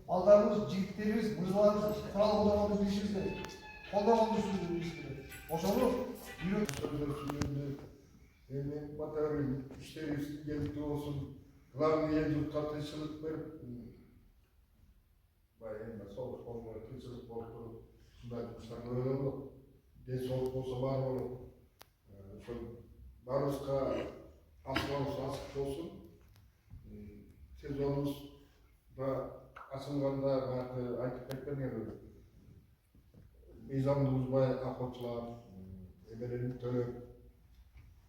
Балдарыбыз, жигиттерибиз, мырзаларыбыз курал колдогонду билишибиз керек. Колдогонду билишибиз керек. Ошону үйрөтүп эми батырым иштерибиз келиптүү болсун. Главный ел журтка тынччылык берип, баягы согуш болбой тынччылык болуп туруп, ушундай жумуштар көбөйгөн болот. Ден соолук болсо баары болот. Ошол баарыбызга асыбабыз ачык болсун. Сезонубуз да ачылганда баягы айтып кеткендей мыйзамды бузбай акчылар эмелерин төлөп,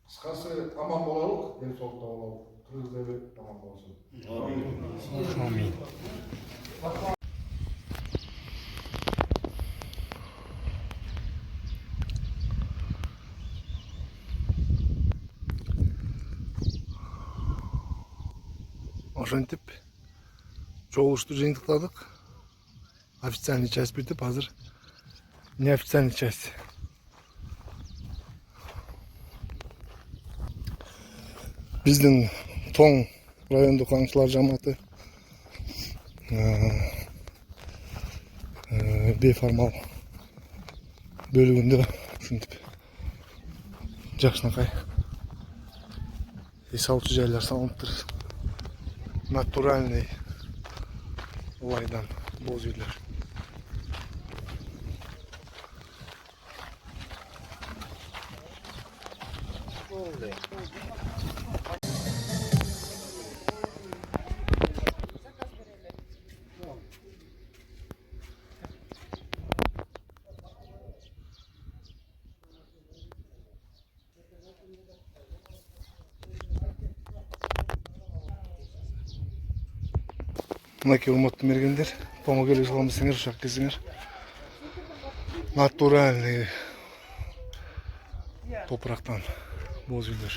кыскасы аман бололук, ден соолукта бололук. Кыргыз эли аман болсун. Амин. Ошентип чогулушту жыйынтыктадык. Официальный часть бүтүп, азыр неофициальный часть. Биздин Тоң райондук аңчылар жамааты бейформал бөлүгүндө ушинтип жакшынакай эс алуучу жайлар салыныптыр. Натуральный лайдан боз үйлөр. Мынакей урматтуу мергендер, Тоңго келип салам десеңер, ушак келсеңер. Натуральный топурактан Бол жүлдөр.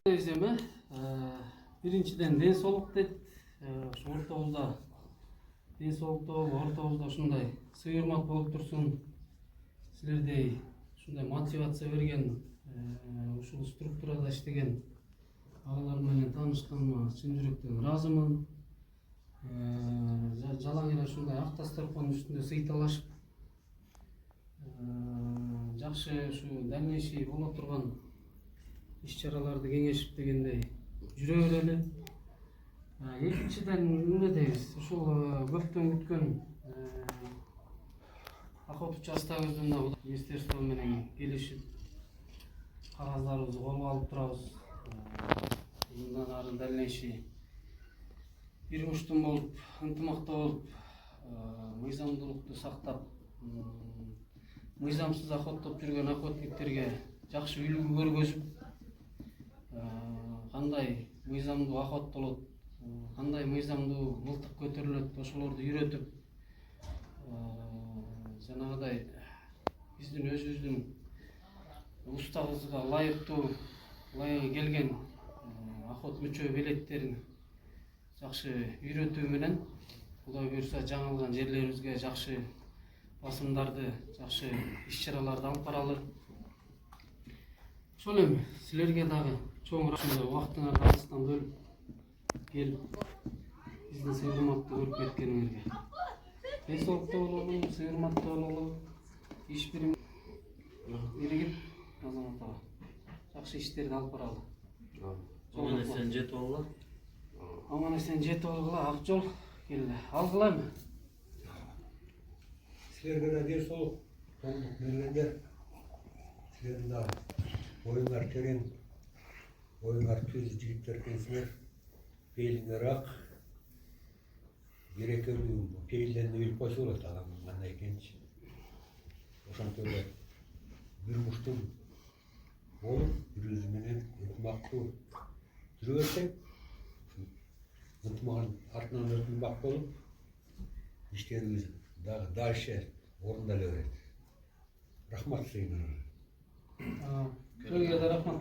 Өземе биринчиден ден соолук дейт. Ортобузда ден соолукту ортобузда ушундай сыйырмак болуп турсун. Силердей ушундай мотивация берген, ушул структурада иштеген агалар менен таанышканыма чын жүрөктөн ыраазымын. Жалаң эле ушундай ак дасторконун үстүндө сыйталашып, жакшы ушу дальнейший боло турган иш-чараларды кеңешип дегендей жүрө берели. Экинчиден эмне дейбиз? Ушул көптөн күткөн охота участогубузда министерство менен келишип кагаздарыбызды колго алып турабыз. Мындан ары дальнейший бир муштум болуп, ынтымакта болуп, мыйзамдуулукту сактап, мыйзамсыз охотоп жүргөн охотниктерге жакшы үлгү көргөзүп, кандай мыйзамдуу охоттолот, кандай мыйзамдуу мылтык көтөрүлөт, ошолорду үйрөтүп, жанагыдай биздин өзүбүздүн устабызга ылайыктуу, ылайыгы келген охот мүчө белеттерин жакшы үйрөтүү менен Кудай буйрса жаңылган жерлерибизге жакшы басымдарды, жакшы иш-чараларды алып баралы. Ошол эми силерге дагы чоң рахмат, убактыңарды алыстан бөлүп келип биздин сыйырмакты көрүп кеткениңерге. Ден соолукта бололу, сыйырмакта бололу, иш бирим биригип Азамат ага жакшы иштерди алып баралы. Аман эсен жетип алгыла. Аман эсен жетип алгыла, ак жол келе алгылаймы? Силерге да ден соолук, тоңдук бергендер. Силердин да оюңар терең, оюңар түз жигиттер экенсиңер. Пейилиңер ак. Берекелүү пейилден билип койсо болот адамдын кандай экенин. Ошентип эле бир муштум болуп, бир-өзү менен ынтымактуу жүрө берсең, ынтымагын артынан ынтымак болуп, иштерибиз дальше орундала берет. Рахмат силерге. Силерге да рахмат.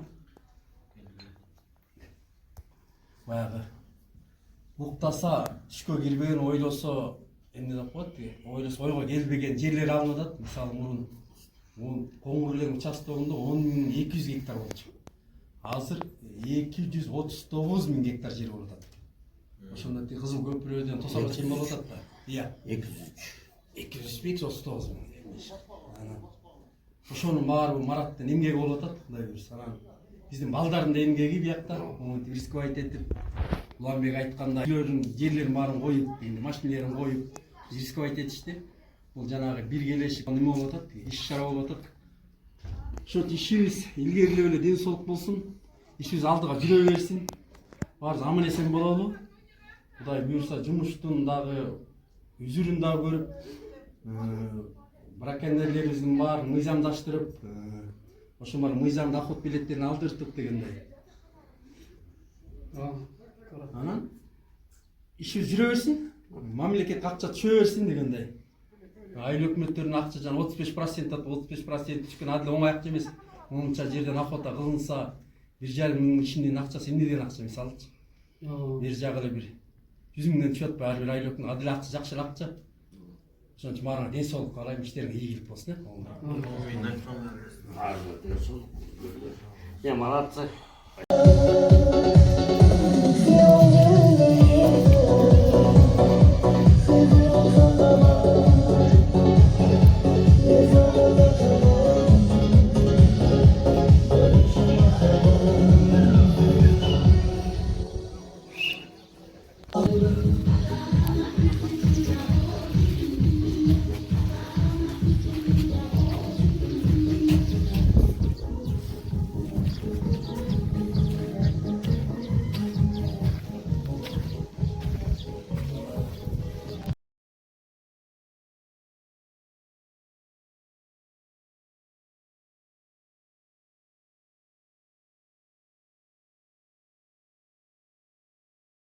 Баягы уктаса түшкө кирбеген, ойлосо эмне деп коет тиги? Ойлосо ойго келбеген жерлер алынып атат. Мисалы мурун Коңгур элең участогунда 10.200 гектар болчу. Азыр 239.000 гектар жер болуп атат. Ошондо Кызыл Көпүрөдөн Тосорго чейин болуп атат да. Ия, 239.000. Ошонун баары Мараттын эмгеги болуп атат, Кудай буйрса. Биздин балдардын да эмгеги биякта, монтип рисковать этип, Уланбек айткандай жерлерин баарын коюп, машинелерин коюп, рисковать этишти. Бул жанагы биргелешип неме болуп атат, иш-чара болуп атат. Ошо ишибиз илгерилеп эле ден соолук болсун, ишибиз алдыга жүрө берсин. Баарыбыз аман эсен бололу. Кудай буйрса жумуштун дагы үзүрүн дагы көрүп, браконьерлерибиздин баарын мыйзамдаштырып, ошо бар мыйзамды охот билеттерин алдыртып дегендей. Анан ишибиз жүрө берсин, мамлекет акча түшө берсин дегендей. Айыл өкмөттөрүнүн акча жана 35% 35% түшкөн адил оңой акча эмес. Онунча жерден охота кылынса, 1,5 миң ичинин акчасы эмнеден акча мисалычы. Бир жагы эле бир 100 миңден түшөт ба, ар бир айыл өкмөт адил акча, жакшы акча. Ошон үчүн баарыңар ден соолук каалайм, иштериңер ийгилик болсун, молодцы.